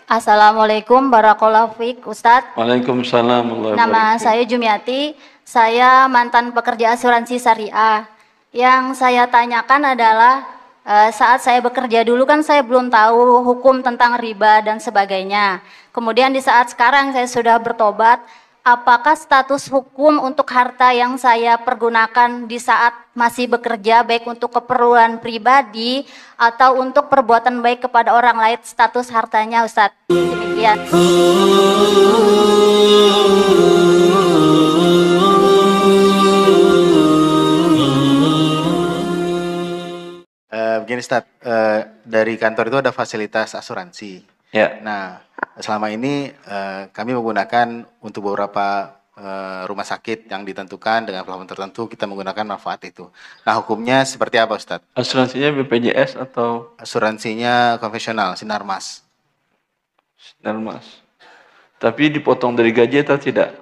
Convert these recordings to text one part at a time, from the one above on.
Assalamualaikum warahmatullahi wabarakatuh, Ustadz. Waalaikumsalam warahmatullahi Nama wabarakatuh. saya Jumiati, saya mantan pekerja asuransi syariah. Yang saya tanyakan adalah saat saya bekerja dulu kan saya belum tahu hukum tentang riba dan sebagainya. Kemudian di saat sekarang saya sudah bertobat, apakah status hukum untuk harta yang saya pergunakan di saat masih bekerja baik untuk keperluan pribadi atau untuk perbuatan baik kepada orang lain, status hartanya, Ustadz? Demikian. Begini Ustadz, dari kantor itu ada fasilitas asuransi. Ya. Nah, selama ini kami menggunakan untuk beberapa rumah sakit yang ditentukan dengan plafon tertentu, kita menggunakan manfaat itu. Nah, hukumnya seperti apa Ustadz? Asuransinya BPJS atau Asuransinya konvensional, Sinarmas. Sinarmas. Tapi dipotong dari gaji atau tidak?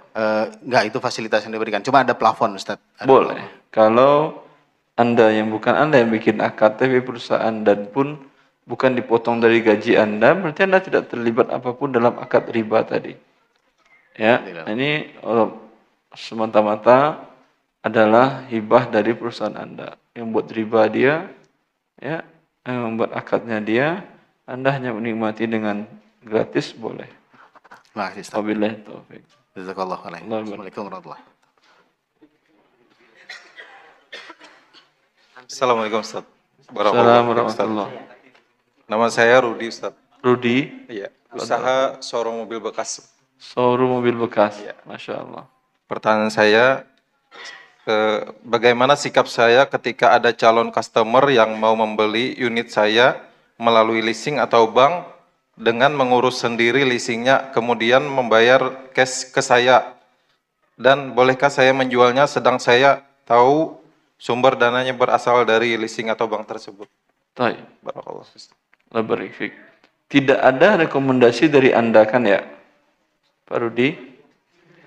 Enggak, itu fasilitas yang diberikan. Cuma ada plafon Ustadz. Boleh. Kalau Anda yang bukan Anda yang bikin akad, tapi perusahaan dan pun bukan dipotong dari gaji Anda, berarti Anda tidak terlibat apapun dalam akad riba tadi. Ya, ini semata-mata adalah hibah dari perusahaan Anda. Yang buat riba dia, ya, yang membuat akadnya dia, Anda hanya menikmati dengan gratis, boleh. Terima kasih Ustadz. Wabillahi taufiq. Jazakallahu khairan. Assalamualaikum warahmatullahi wabarakatuh. Assalamualaikum Ustaz. Assalamualaikum. Nama saya Rudi Ustaz. Rudi? Iya. Usaha showroom mobil bekas. Showroom mobil bekas. Ya. Masya Allah. Pertanyaan saya, bagaimana sikap saya ketika ada calon customer yang mau membeli unit saya melalui leasing atau bank dengan mengurus sendiri leasingnya, kemudian membayar cash ke saya? Dan bolehkah saya menjualnya sedang saya tahu sumber dananya berasal dari leasing atau bank tersebut? Baik. Barakallah. Labarifik. Tidak ada rekomendasi dari Anda kan ya, Pak Rudi?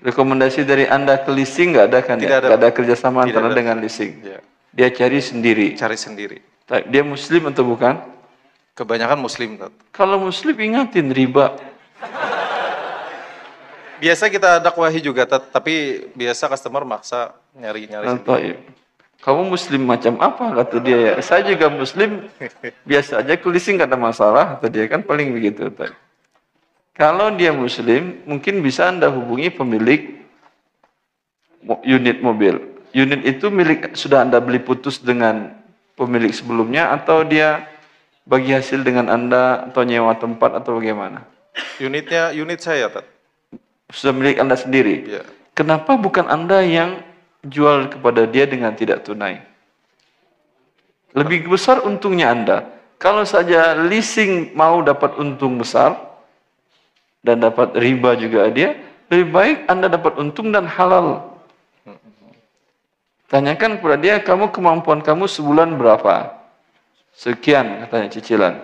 Rekomendasi dari Anda ke leasing nggak ada kan ya? Nggak ada kerjasama antara dengan leasing. Ya. Dia cari sendiri. Cari sendiri. Dia Muslim atau bukan? Kebanyakan Muslim. Kalau Muslim ingatin riba. Biasa kita dakwahi juga, tapi biasa customer maksa nyari-nyari sendiri. Kamu Muslim macam apa, kata dia ya. Saya juga Muslim, biasa aja leasing nggak ada masalah, kata dia, kan paling begitu. Kalau dia Muslim, mungkin bisa Anda hubungi pemilik unit mobil. Unit itu sudah Anda beli putus dengan pemilik sebelumnya, atau dia bagi hasil dengan Anda, atau nyewa tempat, atau bagaimana? Unit saya, Tat. Sudah milik Anda sendiri? Ya. Kenapa bukan Anda yang jual kepada dia dengan tidak tunai? Lebih besar untungnya Anda. Kalau saja leasing mau dapat untung besar dan dapat riba juga dia, lebih baik Anda dapat untung dan halal. Tanyakan kepada dia, kamu kemampuan kamu sebulan berapa? Sekian, katanya cicilan.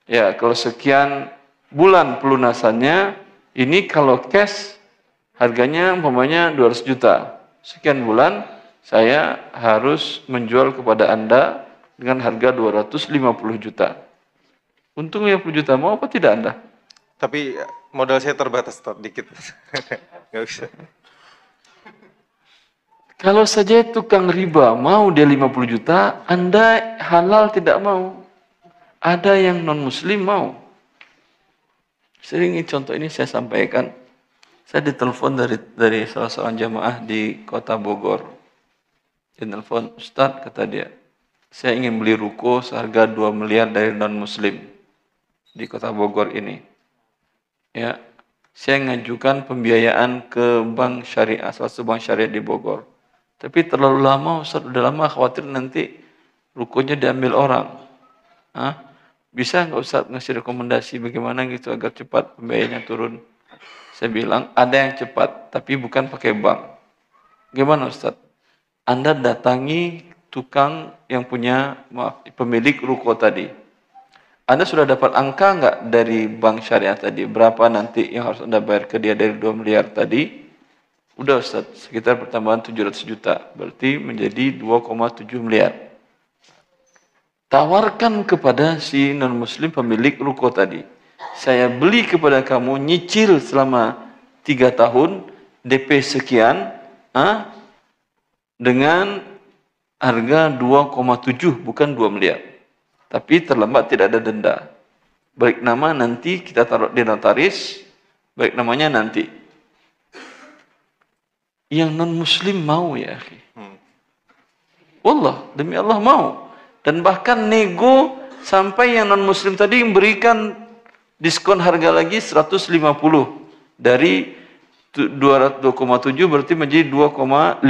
Ya, kalau sekian bulan pelunasannya, ini kalau cash harganya umpamanya 200 juta. Sekian bulan saya harus menjual kepada Anda dengan harga 250 juta. Untung 50 juta, mau apa tidak Anda? Tapi modal saya terbatas, dikit. Nggak bisa. Kalau saja tukang riba mau dia 50 juta, Anda halal tidak mau. Ada yang non-muslim mau. Sering contoh ini saya sampaikan. Saya ditelepon dari salah seorang jamaah di kota Bogor. Dia telepon, Ustadz, kata dia, saya ingin beli ruko seharga 2 miliar dari non-muslim di kota Bogor ini. Ya, saya ngajukan pembiayaan ke bank syariah, salah satu bank syariah di Bogor. Tapi terlalu lama, Ustadz, udah lama, khawatir nanti rukonya diambil orang. Hah? Bisa nggak Ustadz ngasih rekomendasi bagaimana gitu agar cepat pembiayaannya turun? Saya bilang, ada yang cepat, tapi bukan pakai bank. Gimana Ustadz? Anda datangi tukang yang punya, pemilik ruko tadi. Anda sudah dapat angka nggak dari bank syariah tadi? Berapa nanti yang harus Anda bayar ke dia dari 2 miliar tadi? Udah Ustadz, sekitar pertambahan 700 juta. Berarti menjadi 2,7 miliar. Tawarkan kepada si non-muslim pemilik ruko tadi. saya beli kepada kamu nyicil selama 3 tahun, DP sekian, dengan harga 2,7 bukan 2 miliar. Tapi terlambat tidak ada denda. Baik nama nanti kita taruh di notaris, baik namanya nanti. Yang non-muslim mau ya akhi. Wallah, demi Allah mau. Dan bahkan nego sampai yang non-muslim tadi memberikan diskon harga lagi 150 dari 2,7 berarti menjadi 2,55.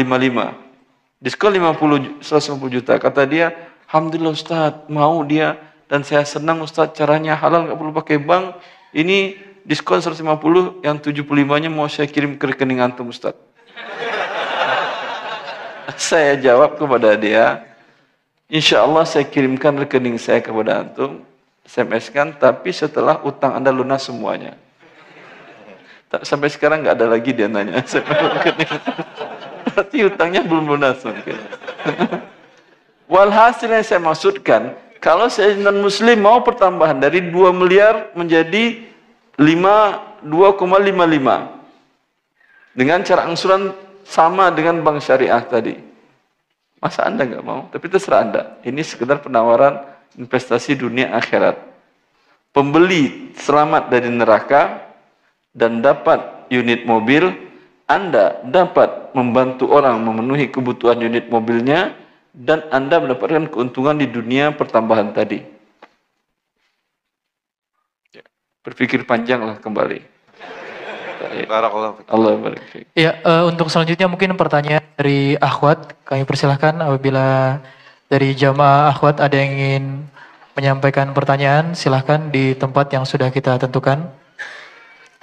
Diskon 150 juta. Kata dia, alhamdulillah Ustaz, mau dia dan saya senang Ustaz, caranya halal, nggak perlu pakai bank. Ini diskon 150, yang 75-nya mau saya kirim ke rekening antum Ustaz. Saya jawab kepada dia, insya Allah saya kirimkan rekening saya kepada antum, SMS-kan, tapi setelah utang Anda lunas semuanya. Sampai sekarang nggak ada lagi dia nanya. Berarti utangnya belum lunas mungkin. Walhasil yang saya maksudkan, kalau saya non-muslim mau pertambahan dari 2 miliar menjadi 2,55 dengan cara angsuran sama dengan bank syariah tadi. Masa Anda nggak mau? Tapi terserah Anda. Ini sekedar penawaran investasi dunia akhirat. Pembeli selamat dari neraka dan dapat unit mobil. Anda dapat membantu orang memenuhi kebutuhan unit mobilnya, dan Anda mendapatkan keuntungan di dunia pertambahan tadi. Berpikir panjanglah kembali. Barakallahu fiik. Allah barik fiik. Ya, untuk selanjutnya mungkin pertanyaan dari akhwat. Kami persilahkan apabila dari jamaah akhwat ada yang ingin menyampaikan pertanyaan, silahkan di tempat yang sudah kita tentukan.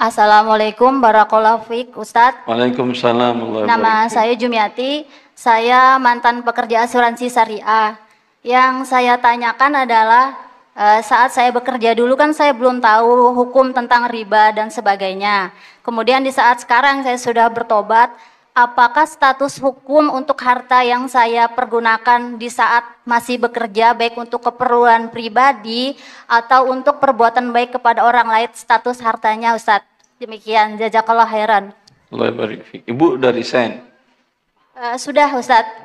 Assalamualaikum warahmatullahi wabarakatuh, Ustadz. Waalaikumsalam warahmatullahi Nama wabarakatuh. saya Jumiati, saya mantan pekerja asuransi syariah. Yang saya tanyakan adalah, saat saya bekerja dulu kan saya belum tahu hukum tentang riba dan sebagainya. Kemudian di saat sekarang saya sudah bertobat, apakah status hukum untuk harta yang saya pergunakan di saat masih bekerja, baik untuk keperluan pribadi atau untuk perbuatan baik kepada orang lain, status hartanya Ustadz? Demikian, jazakallah khairan. Allah barik fiik. Ibu dari Sen, Sudah Ustadz,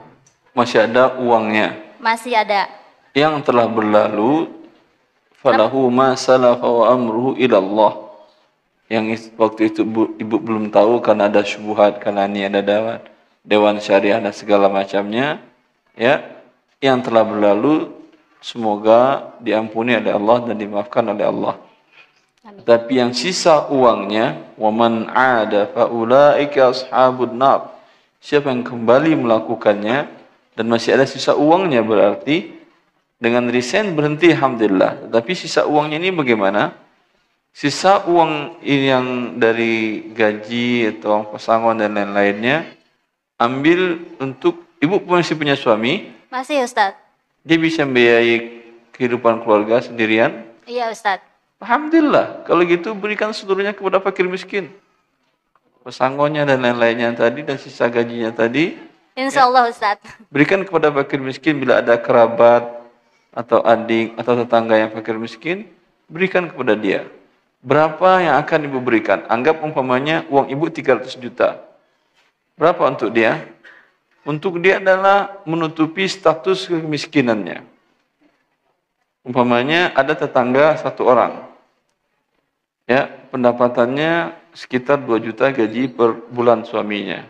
masih ada uangnya masih ada. yang telah berlalu, falahu ma salafa wa amruhu ila Allah. Yang waktu itu ibu belum tahu karena ada syubhat, karena ini ada dewan syariah dan segala macamnya, ya, yang telah berlalu semoga diampuni oleh Allah dan dimaafkan oleh Allah. Amin. Tapi yang sisa uangnya, waman ada faulaika ashabun nar. Siapa yang kembali melakukannya dan masih ada sisa uangnya, berarti dengan resign berhenti alhamdulillah. Tapi sisa uangnya ini bagaimana? Sisa uang ini yang dari gaji atau pesangon dan lain-lainnya, ambil untuk ibu masih punya suami, Masih Ustadz? dia bisa membiayai kehidupan keluarga sendirian. Iya Ustadz. Alhamdulillah, kalau gitu berikan seluruhnya kepada fakir miskin. Pesangonnya dan lain-lainnya tadi dan sisa gajinya tadi, Insya Allah Ustadz. berikan kepada fakir miskin. Bila ada kerabat atau adik atau tetangga yang fakir miskin, berikan kepada dia. Berapa yang akan ibu berikan? Anggap umpamanya uang ibu 300 juta. Berapa untuk dia? Untuk dia adalah menutupi status kemiskinannya. Umpamanya ada tetangga 1 orang, ya, pendapatannya sekitar 2 juta gaji per bulan suaminya.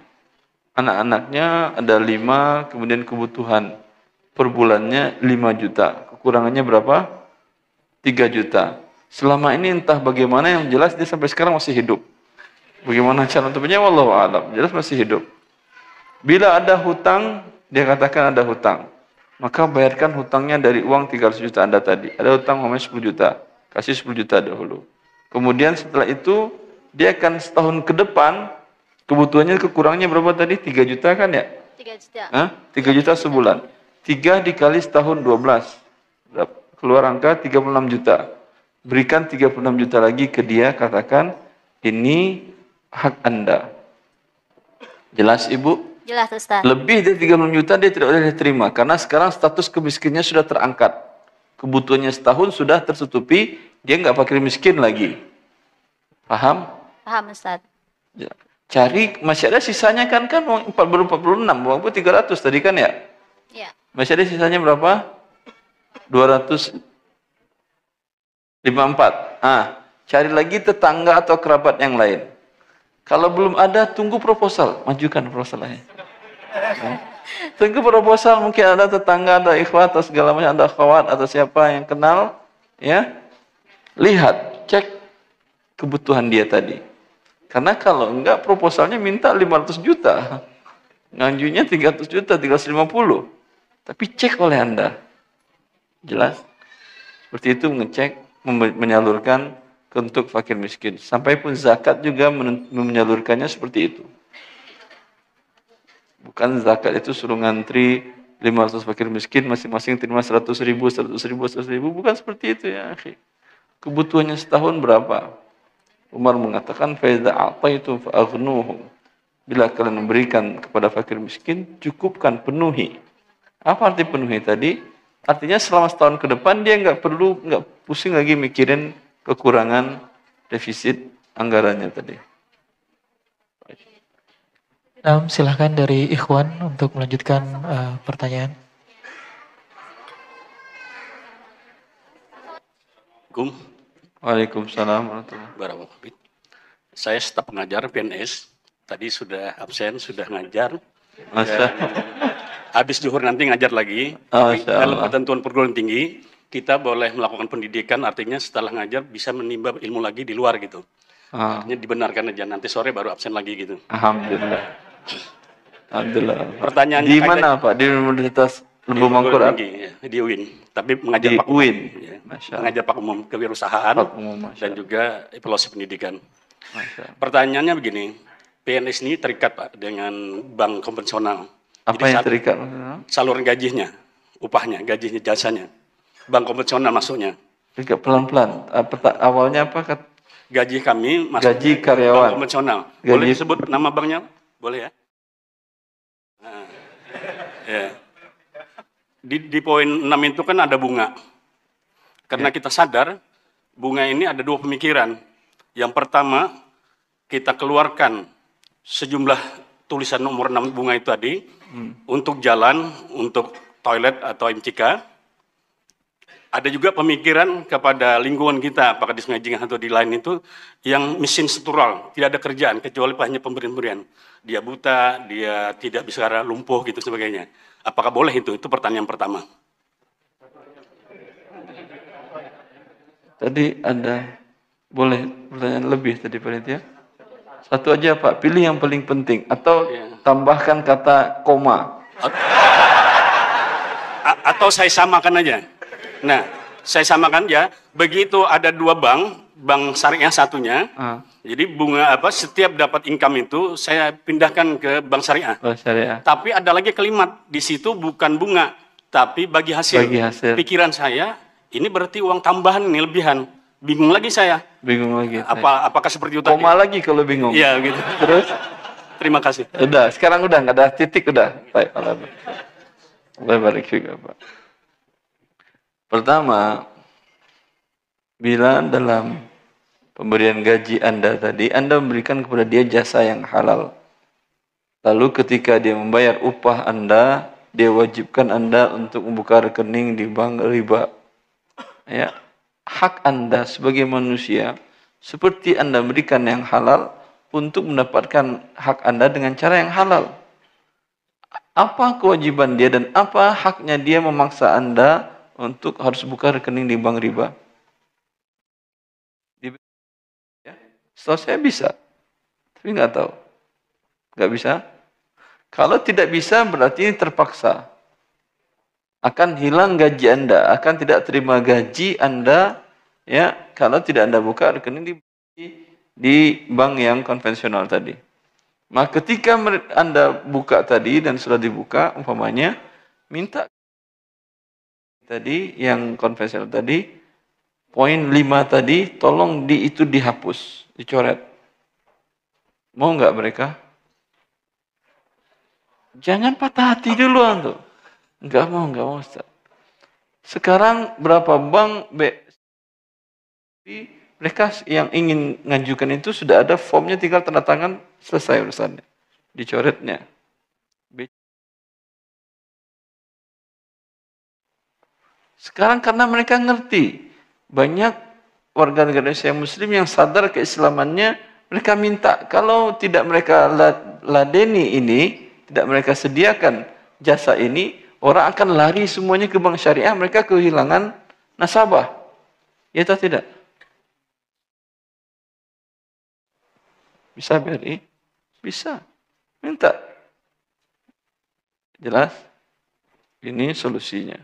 Anak-anaknya ada 5, kemudian kebutuhan per bulannya 5 juta. Kekurangannya berapa? 3 juta. Selama ini entah bagaimana, yang jelas dia sampai sekarang masih hidup. Bagaimana cara untuknya? Wallahu a'lam. Jelas masih hidup. Bila ada hutang, dia katakan ada hutang, maka bayarkan hutangnya dari uang 300 juta Anda tadi. Ada hutang umpamanya 10 juta. Kasih 10 juta dahulu. Kemudian setelah itu, dia akan setahun ke depan, kebutuhannya kekurangannya berapa tadi? 3 juta kan ya? 3 juta. 3 juta sebulan. 3 dikali setahun 12. Keluar angka 36 juta. Berikan 36 juta lagi ke dia, katakan, ini hak Anda. Jelas Ibu? Jelas Ustadz. Lebih dari 36 juta dia tidak boleh diterima, karena sekarang status kemiskinannya sudah terangkat. Kebutuhannya setahun sudah tertutupi, dia nggak fakir miskin lagi. Paham? Paham Ustaz. Ya. Cari, masih ada sisanya kan baru 46, uang pun 300 tadi kan ya? Iya. Masih ada sisanya berapa? 254. Cari lagi tetangga atau kerabat yang lain. Kalau belum ada, tunggu proposal, majukan proposalnya. Tunggu proposal, mungkin ada tetangga, ada ikhwat, atau segala macam, ada akhwat, atau siapa yang kenal, ya. Lihat, cek kebutuhan dia tadi. Karena kalau enggak, proposalnya minta 500 juta. Ngajunya 300 juta, 350. Tapi cek oleh Anda. Jelas? Seperti itu mengecek, menyalurkan untuk fakir miskin. Sampai pun zakat juga menyalurkannya seperti itu. Bukan zakat itu suruh ngantri 500 fakir miskin, masing-masing terima 100 ribu, 100 ribu, 100 ribu. Bukan seperti itu ya, akhi. Kebutuhannya setahun berapa? Umar mengatakan, فَإِذَا أَعْطَيْتُمْ فَأَغْنُوهُمْ. Bila kalian memberikan kepada fakir miskin, cukupkan, penuhi. Apa arti penuhi tadi? Artinya selama setahun ke depan dia nggak pusing lagi mikirin kekurangan defisit anggarannya tadi. Nah, silahkan dari Ikhwan untuk melanjutkan pertanyaan. Waalaikumsalam warahmatullahi wabarakatuh. Saya staf pengajar PNS. Tadi sudah absen, sudah ngajar. Habis zuhur nanti ngajar lagi. Dalam ketentuan perguruan tinggi, kita boleh melakukan pendidikan, artinya setelah ngajar bisa menimba ilmu lagi di luar gitu. Artinya dibenarkan aja, nanti sore baru absen lagi gitu. Alhamdulillah. Pertanyaannya di mana Pak? Di Universitas Lembu Mangkurat? Di UIN. Tapi mengajar di Pak UIN. Ya. Mengajar Pak Umum kewirausahaan dan juga evaluasi pendidikan. Pertanyaannya begini, PNS ini terikat Pak dengan bank konvensional. Apa jadi, yang terikat? Saluran gajinya, upahnya, gajinya, jasanya. Bank konvensional masuknya. Terikat pelan-pelan. Awalnya apa? Gaji kami masuk gaji karyawan. Bank konvensional. Boleh disebut nama banknya? Boleh ya? Ya. Di poin 6 itu kan ada bunga. Karena kita sadar, bunga ini ada dua pemikiran. Yang pertama, kita keluarkan sejumlah tulisan nomor 6 bunga itu tadi, untuk jalan, untuk toilet atau MCK. Ada juga pemikiran kepada lingkungan kita, apakah di Sungai Jingah atau di lain itu, yang mesin struktural, tidak ada kerjaan, kecuali hanya pemberian-pemberian. Dia buta, dia tidak bisa lumpuh, gitu sebagainya. Apakah boleh itu? Itu pertanyaan pertama. Tadi ada, boleh pertanyaan lebih tadi panitia? Satu aja Pak, pilih yang paling penting. Atau tambahkan kata koma. Atau saya samakan aja. Nah, saya samakan ya. Begitu ada dua bank syariah satunya. Jadi bunga setiap dapat income itu saya pindahkan ke bank syariah. Syariah. Tapi ada lagi kalimat di situ bukan bunga, tapi bagi hasil. Bagi hasil. Pikiran saya ini berarti uang tambahan ini lebihan. Bingung lagi saya. Bingung lagi. Apakah seperti itu tadi? Koma lagi kalau bingung. Iya gitu. Terus? Terima kasih. Udah, sekarang udah nggak ada titik udah. Baik, Allah barik juga Pak. Pertama, bila dalam pemberian gaji Anda tadi, Anda memberikan kepada dia jasa yang halal. Lalu ketika dia membayar upah Anda, dia wajibkan Anda untuk membuka rekening di bank riba. Ya, hak Anda sebagai manusia, seperti Anda memberikan yang halal untuk mendapatkan hak Anda dengan cara yang halal. Apa kewajiban dia dan apa haknya dia memaksa Anda untuk harus buka rekening di bank riba? Setahu saya bisa, tapi nggak tahu. Nggak bisa? Kalau tidak bisa berarti ini terpaksa. Akan hilang gaji Anda, akan tidak terima gaji Anda, ya, kalau tidak Anda buka rekening di bank yang konvensional tadi. Maka ketika Anda buka tadi dan sudah dibuka, umpamanya, minta tadi yang konvensional tadi, poin 5 tadi, tolong itu dihapus, dicoret. Mau nggak mereka? Jangan patah hati dulu tuh. Nggak mau Ustaz. Sekarang berapa bank mereka yang ingin ngajukan itu sudah ada formnya, tinggal tanda tangan, selesai urusannya, dicoretnya. Sekarang karena mereka ngerti, banyak warga negara Indonesia Muslim yang sadar keislamannya, mereka minta, kalau tidak mereka ladeni ini, tidak mereka sediakan jasa ini, orang akan lari semuanya ke bank syariah, mereka kehilangan nasabah. Ya atau tidak? Bisa BRI? Bisa. Minta. Jelas? Ini solusinya.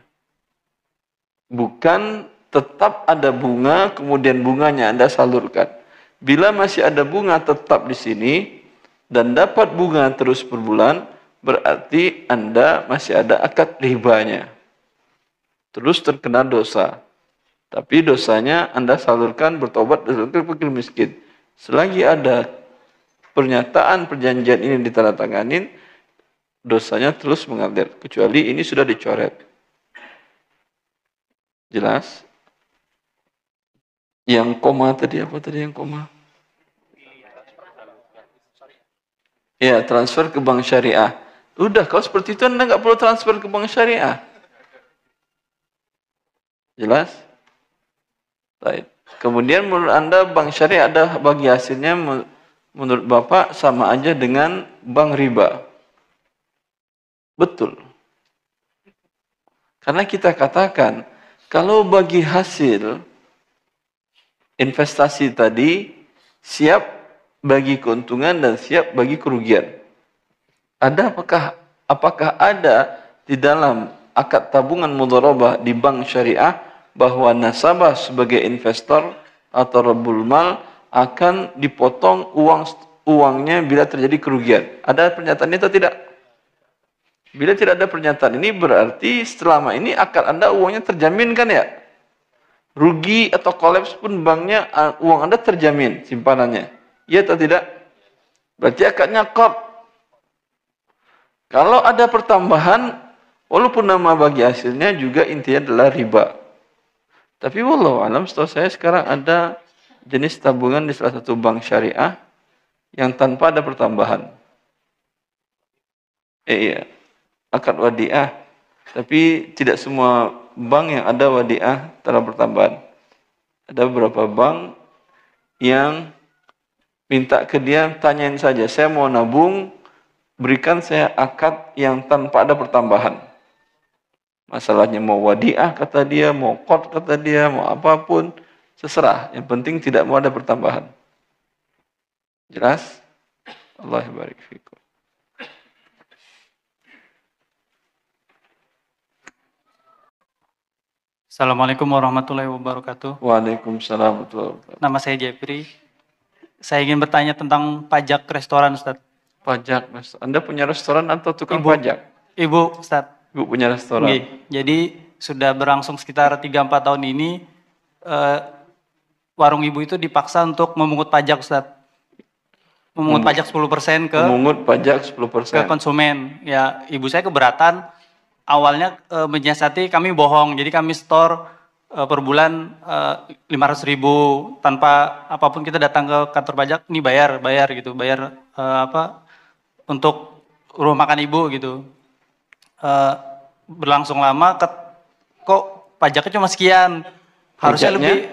Bukan tetap ada bunga, kemudian bunganya Anda salurkan. Bila masih ada bunga tetap di sini, dan dapat bunga terus per bulan, berarti Anda masih ada akad ribanya. Terus terkena dosa. Tapi dosanya Anda salurkan, bertobat, dan fakir miskin. Selagi ada pernyataan perjanjian ini ditandatanganin, dosanya terus mengalir. Kecuali ini sudah dicoret. Jelas? Yang koma tadi, apa tadi yang koma? Ya, transfer ke bank syariah. Udah, kalau seperti itu Anda nggak perlu transfer ke bank syariah. Jelas? Baik. Kemudian menurut Anda bank syariah ada bagi hasilnya, menurut Bapak sama aja dengan bank riba. Betul. Karena kita katakan, kalau bagi hasil investasi tadi, siap bagi keuntungan dan siap bagi kerugian. Apakah ada di dalam akad tabungan mudharabah di bank syariah bahwa nasabah sebagai investor atau rabbul mal akan dipotong uangnya bila terjadi kerugian? Ada pernyataan itu atau tidak? Bila tidak ada pernyataan ini, berarti selama ini akad Anda uangnya terjamin kan ya? Rugi atau kolaps pun banknya, uang Anda terjamin simpanannya. Iya atau tidak? Berarti akadnya qard. Kalau ada pertambahan, walaupun nama bagi hasilnya juga intinya adalah riba. Tapi wallahu alam, setahu saya sekarang ada jenis tabungan di salah satu bank syariah yang tanpa ada pertambahan. Iya, akad wadiah. Tapi tidak semua bank yang ada wadiah tanpa pertambahan. Ada beberapa bank yang minta ke dia, tanyain saja, saya mau nabung, berikan saya akad yang tanpa ada pertambahan. Masalahnya mau wadiah kata dia, mau qard kata dia, mau apapun, terserah. Yang penting tidak mau ada pertambahan. Jelas? Allah barik fikum. Assalamualaikum warahmatullahi wabarakatuh. Waalaikumsalam warahmatullahi wabarakatuh. Nama saya Jeffrey. Saya ingin bertanya tentang pajak restoran, Ustaz. Pajak, Mas. Anda punya restoran atau tukang pajak? Ibu, Ustaz. Ibu punya restoran. Jadi sudah berlangsung sekitar 3-4 tahun ini, warung ibu itu dipaksa untuk memungut pajak, Ustaz. Memungut pajak 10% ke memungut pajak 10% ke konsumen. Ya, ibu saya keberatan. Awalnya menyiasati kami bohong, jadi kami store per bulan 500.000 tanpa apapun, kita datang ke kantor pajak, ini bayar gitu, bayar untuk rumah makan ibu gitu. Berlangsung lama, kok pajaknya cuma sekian, harusnya lebih,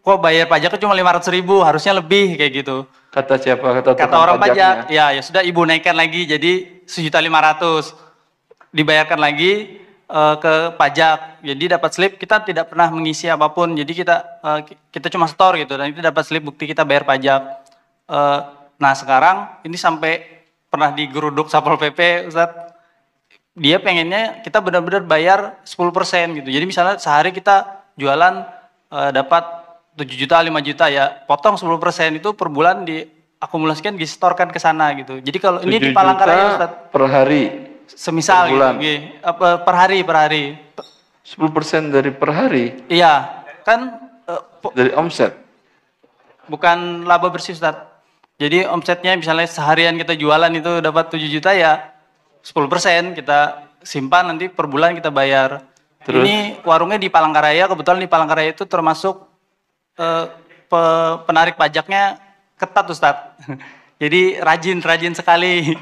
kok bayar pajaknya cuma 500.000, harusnya lebih kayak gitu. Kata siapa? Kata orang pajak. Ya sudah, ibu naikkan lagi jadi 1.500.000. Dibayarkan lagi ke pajak, jadi dapat slip, kita tidak pernah mengisi apapun, jadi kita cuma store gitu, dan itu dapat slip bukti kita bayar pajak. Nah sekarang ini sampai pernah digeruduk Satpol PP, Ustadz, dia pengennya kita benar-benar bayar 10% gitu, jadi misalnya sehari kita jualan dapat 7 juta, 5 juta ya, potong 10% itu per bulan diakumulasikan, disetorkan ke sana gitu. Jadi kalau ini di Palangkaraya, Ustadz, per hari. Semisal gitu, per hari. 10% dari per hari? Iya, kan dari omset? Bukan laba bersih, Ustaz. Jadi omsetnya misalnya seharian kita jualan itu dapat 7 juta ya, 10% kita simpan, nanti per bulan kita bayar. Terus? Ini warungnya di Palangkaraya, kebetulan di Palangkaraya itu termasuk penarik pajaknya ketat Ustadz. Jadi rajin sekali.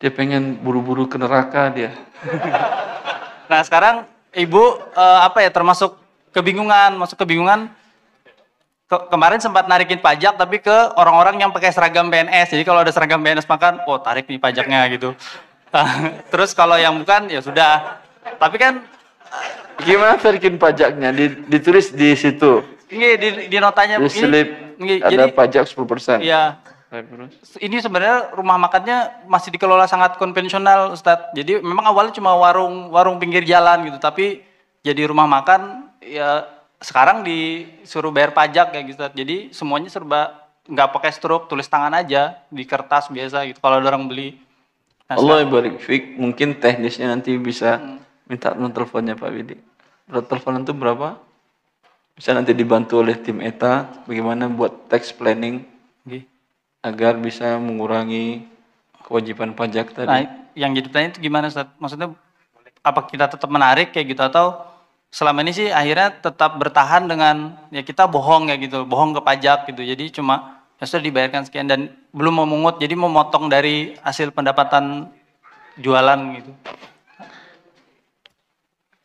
Dia pengen buru-buru ke neraka dia. Nah sekarang ibu termasuk kebingungan, kemarin sempat narikin pajak tapi ke orang-orang yang pakai seragam PNS. Jadi kalau ada seragam PNS makan, oh tarik nih pajaknya gitu. Terus kalau yang bukan ya sudah. Tapi kan gimana tarikin pajaknya? Ditulis di situ. Ini di notanya di slip ada pajak 10%. Iya. Ini sebenarnya rumah makannya masih dikelola sangat konvensional, Ustadz. Jadi memang awalnya cuma warung pinggir jalan gitu, tapi jadi rumah makan ya sekarang disuruh bayar pajak kayak gitu, Ustadz. Jadi semuanya serba nggak pakai struk, tulis tangan aja di kertas biasa gitu kalau ada orang beli. Nah, Allah barik fik, mungkin teknisnya nanti bisa minta nomor teleponnya Pak Widi. Telepon itu berapa? Bisa nanti dibantu oleh tim ETA bagaimana buat tax planning agar bisa mengurangi kewajiban pajak tadi. Nah, yang jadi pertanyaan itu gimana Ustaz? Maksudnya apa kita tetap menarik kayak gitu atau selama ini sih akhirnya tetap bertahan dengan ya kita bohong ya gitu, bohong ke pajak gitu. Jadi cuma ya sudah dibayarkan sekian dan belum memungut, jadi memotong dari hasil pendapatan jualan gitu.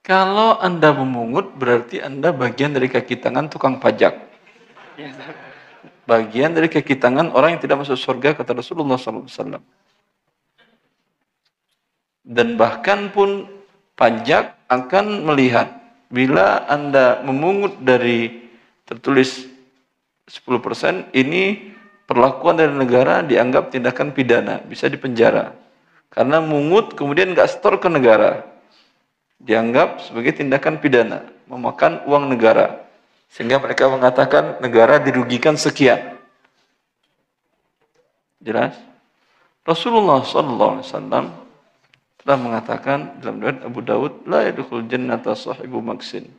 Kalau Anda memungut berarti Anda bagian dari kaki tangan tukang pajak. Bagian dari kaki tangan orang yang tidak masuk surga kata Rasulullah SAW. Dan bahkan pun pajak akan melihat bila Anda memungut dari tertulis 10%, ini perlakuan dari negara dianggap tindakan pidana, bisa dipenjara. Karena mungut kemudian nggak setor ke negara, dianggap sebagai tindakan pidana, memakan uang negara. Sehingga mereka mengatakan negara dirugikan sekian. Jelas? Rasulullah SAW telah mengatakan dalam riwayat Abu Dawud, la yadkhul jannata sahibu maksin.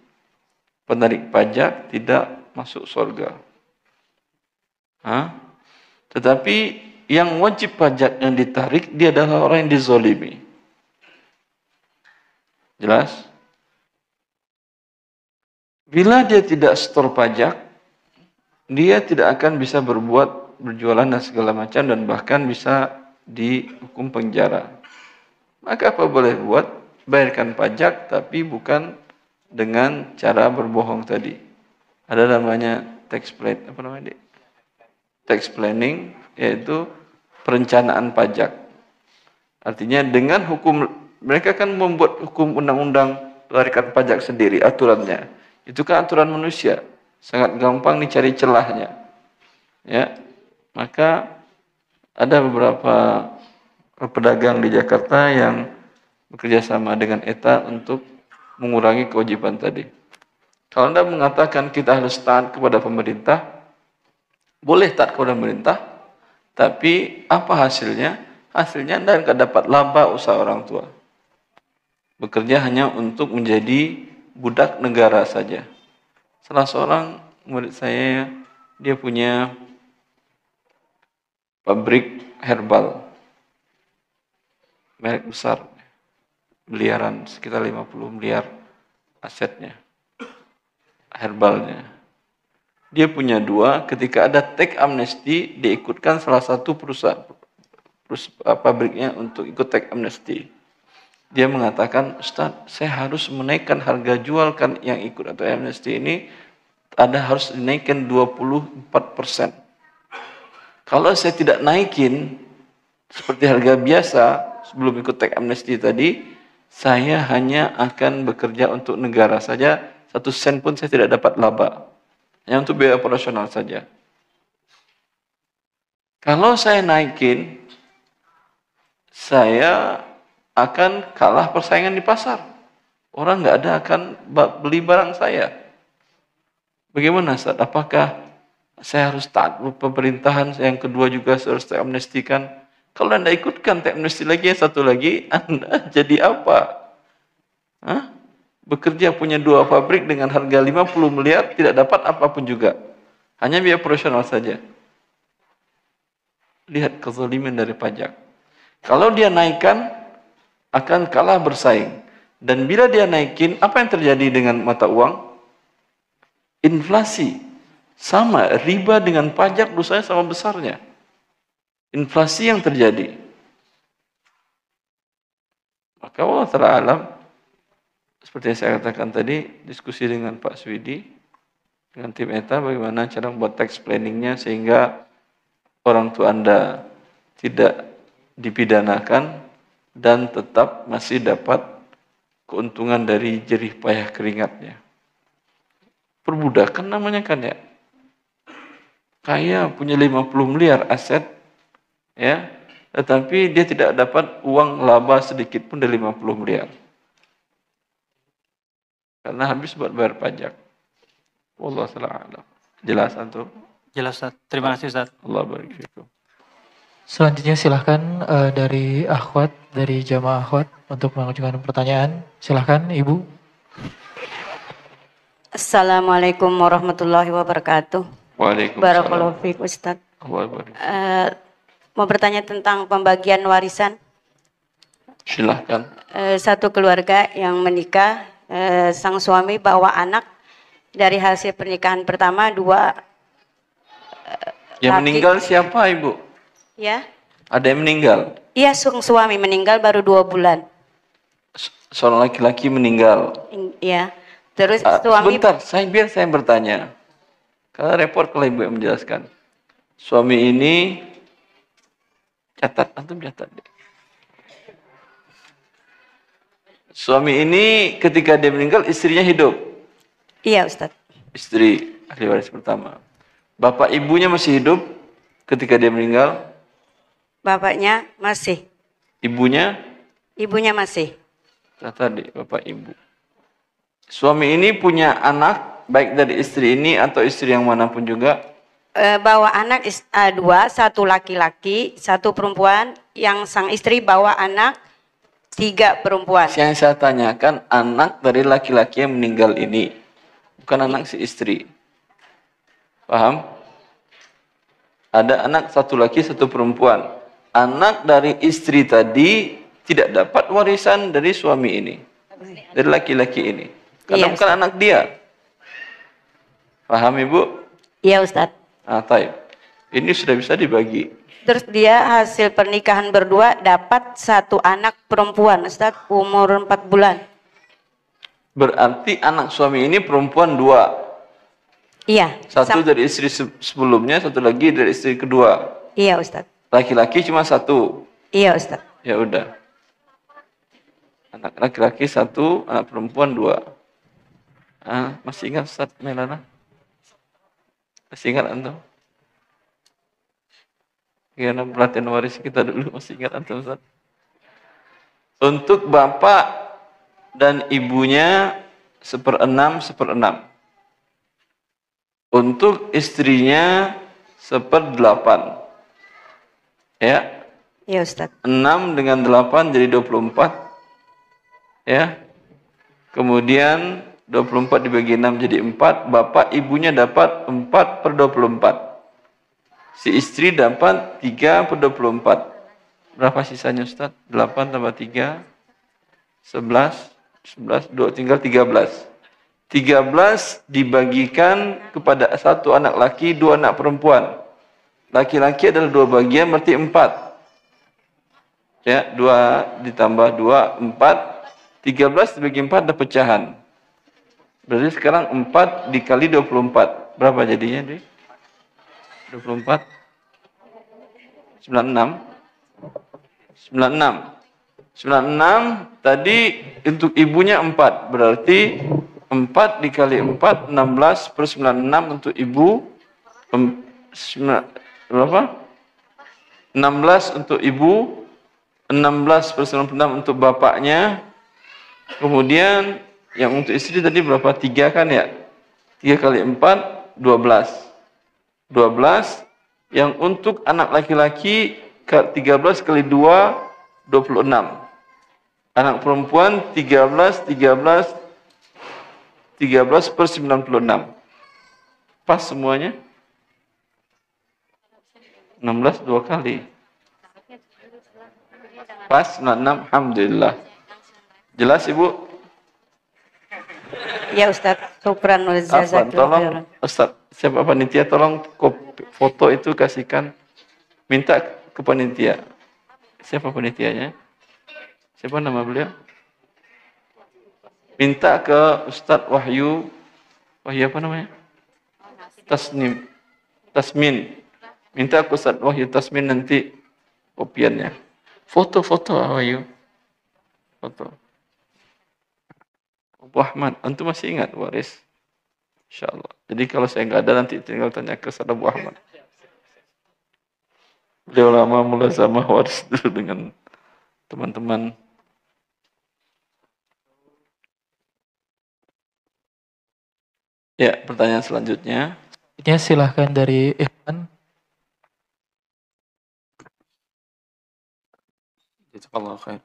Penarik pajak tidak masuk surga. Tetapi yang wajib pajak yang ditarik, dia adalah orang yang dizolimi. Jelas? Bila dia tidak setor pajak, dia tidak akan bisa berjualan dan segala macam dan bahkan bisa dihukum penjara. Maka apa boleh buat? Bayarkan pajak tapi bukan dengan cara berbohong tadi. Ada namanya tax planning, yaitu perencanaan pajak. Artinya dengan hukum, mereka kan membuat hukum undang-undang tarikan pajak sendiri, aturannya. Itu kan aturan manusia, sangat gampang dicari celahnya. Ya, maka ada beberapa pedagang di Jakarta yang bekerja sama dengan ETA untuk mengurangi kewajiban tadi. Kalau Anda mengatakan kita harus taat kepada pemerintah, boleh taat kepada pemerintah, tapi apa hasilnya? Hasilnya Anda akan dapat laba usaha orang tua. Bekerja hanya untuk menjadi budak negara saja. Salah seorang murid saya, dia punya pabrik herbal, merek besar, miliaran, sekitar 50 miliar asetnya, herbalnya. Dia punya 2, ketika ada tax amnesty, diikutkan salah satu perusahaan pabriknya untuk ikut tax amnesty. Dia mengatakan, Ustaz, saya harus menaikkan harga jual kan yang ikut atau amnesty ini, harus dinaikkan 24%. Kalau saya tidak naikin, seperti harga biasa, sebelum ikut tax amnesty tadi, saya hanya akan bekerja untuk negara saja, 1 sen pun saya tidak dapat laba. Hanya untuk biaya operasional saja. Kalau saya naikin, saya akan kalah persaingan di pasar. Orang nggak ada akan beli barang saya. Bagaimana Ustaz? Apakah saya harus taat pemerintahan? Yang kedua juga saya harus amnestikan. Kalau Anda ikutkan amnesti lagi, yang satu lagi, Anda jadi apa? Bekerja punya 2 pabrik dengan harga 50 miliar, tidak dapat apapun juga. Hanya biaya operasional saja. Lihat kezaliman dari pajak. Kalau dia naikkan, akan kalah bersaing. Dan bila dia naikin, apa yang terjadi dengan mata uang? Inflasi. Sama, riba dengan pajak dosanya sama besarnya. Inflasi yang terjadi. Maka Allah Ta'ala alam, seperti yang saya katakan tadi, diskusi dengan Pak Swidi, dengan tim ETA, bagaimana cara membuat tax planningnya sehingga orang tua Anda tidak dipidanakan dan tetap masih dapat keuntungan dari jerih payah keringatnya. Perbudakan namanya kan ya. Kaya punya 50 miliar aset, ya, tetapi dia tidak dapat uang laba sedikit pun dari 50 miliar. Karena habis buat bayar pajak. Wallahu a'lam. Jelas antum? Jelas Ustaz. Terima kasih Ustaz. Allah barik fikum. Selanjutnya silahkan dari akhwat, dari jamaah akhwat untuk mengajukan pertanyaan. Silahkan Ibu. Assalamualaikum warahmatullahi wabarakatuh. Waalaikumsalam. Barakallahu fiik Ustaz. Mau bertanya tentang pembagian warisan. Silahkan. Satu keluarga yang menikah, sang suami bawa anak dari hasil pernikahan pertama 2 Yang laki. meninggal siapa Ibu? Ya. Ada yang meninggal? Iya, sang suami meninggal baru 2 bulan. Seorang laki-laki meninggal. Iya. Terus suami. Sebentar, biar saya bertanya. Karena repot kalau Ibu yang menjelaskan. Suami ini, catat, antum catat deh. Suami ini ketika dia meninggal, istrinya hidup. Iya Ustaz. Istri ahli waris pertama. Bapak ibunya masih hidup ketika dia meninggal. Bapaknya masih. Ibunya? Ibunya masih. Tadi bapak ibu. Suami ini punya anak baik dari istri ini atau istri yang manapun juga. Bawa anak 2, 1 laki-laki, 1 perempuan. Yang sang istri bawa anak 3 perempuan. Yang saya tanyakan anak dari laki-laki yang meninggal ini, bukan anak si istri. Paham? Ada anak 1 laki 1 perempuan. Anak dari istri tadi tidak dapat warisan dari suami ini, dari laki-laki ini, karena iya, bukan Ustaz. anak dia. Paham Ibu? Iya Ustaz. Taib. Ini sudah bisa dibagi. Terus dia hasil pernikahan berdua dapat 1 anak perempuan Ustaz, umur 4 bulan. Berarti anak suami ini perempuan 2. Iya. 1 dari istri sebelumnya, 1 lagi dari istri kedua. Iya Ustaz. Laki-laki cuma 1. Iya Ustaz. Ya udah. Anak laki-laki 1, anak perempuan 2. Masih ingat Ustaz Melana? Masih ingat antum? Gimana pelatihan waris kita dulu, masih ingat antum Ustaz? Untuk bapak dan ibunya 1/6, 1/6. Untuk istrinya 1/8. Ya. Iya Ustaz. 6 dengan 8 jadi 24. Ya. Kemudian 24 dibagi 6 jadi 4. Bapak ibunya dapat 4/24. Si istri dapat 3/24. Berapa sisanya Ustaz? 8 tambah 3. 11. 2 tinggal 13. 13 dibagikan kepada 1 anak laki, 2 anak perempuan. Laki-laki adalah 2 bagian, berarti 4. Ya, 2 ditambah 2, 4. 13 dibagi 4 ada pecahan. Berarti sekarang 4 dikali 24. Berapa jadinya, Dri? 24. 96. 96. 96 tadi untuk ibunya 4. Berarti 4 dikali 4, 16/96 untuk ibu. Berapa? 16 untuk ibu, 16/96 untuk bapaknya. Kemudian yang untuk istri tadi berapa? 3 kan ya? 3 kali 4, 12. 12. Yang untuk anak laki-laki 13 kali 2, 26. Anak perempuan 13/96. Pas semuanya? 16 2 kali. Pas 96, alhamdulillah. Jelas Ibu? Ya Ustadz, syukran wa Afwan, jazakallahu tolong khairan. Ustaz, siapa panitia tolong foto itu kasihkan, minta ke panitia. Siapa panitianya? Siapa nama beliau? Minta ke Ustadz Wahyu apa namanya? Tasmin. Minta ke Ustadz Wahyu Tasmin nanti kopiannya. Foto Wahyu. Foto. Abu Ahmad, antum masih ingat waris? Insyaallah. Jadi kalau saya nggak ada nanti tinggal tanya ke Ustadz Abu Ahmad. Beliau lama mulazamah waris dulu dengan teman-teman. Ya, pertanyaan selanjutnya. Ini silahkan dari Ikhwan. Jazakallahu khair.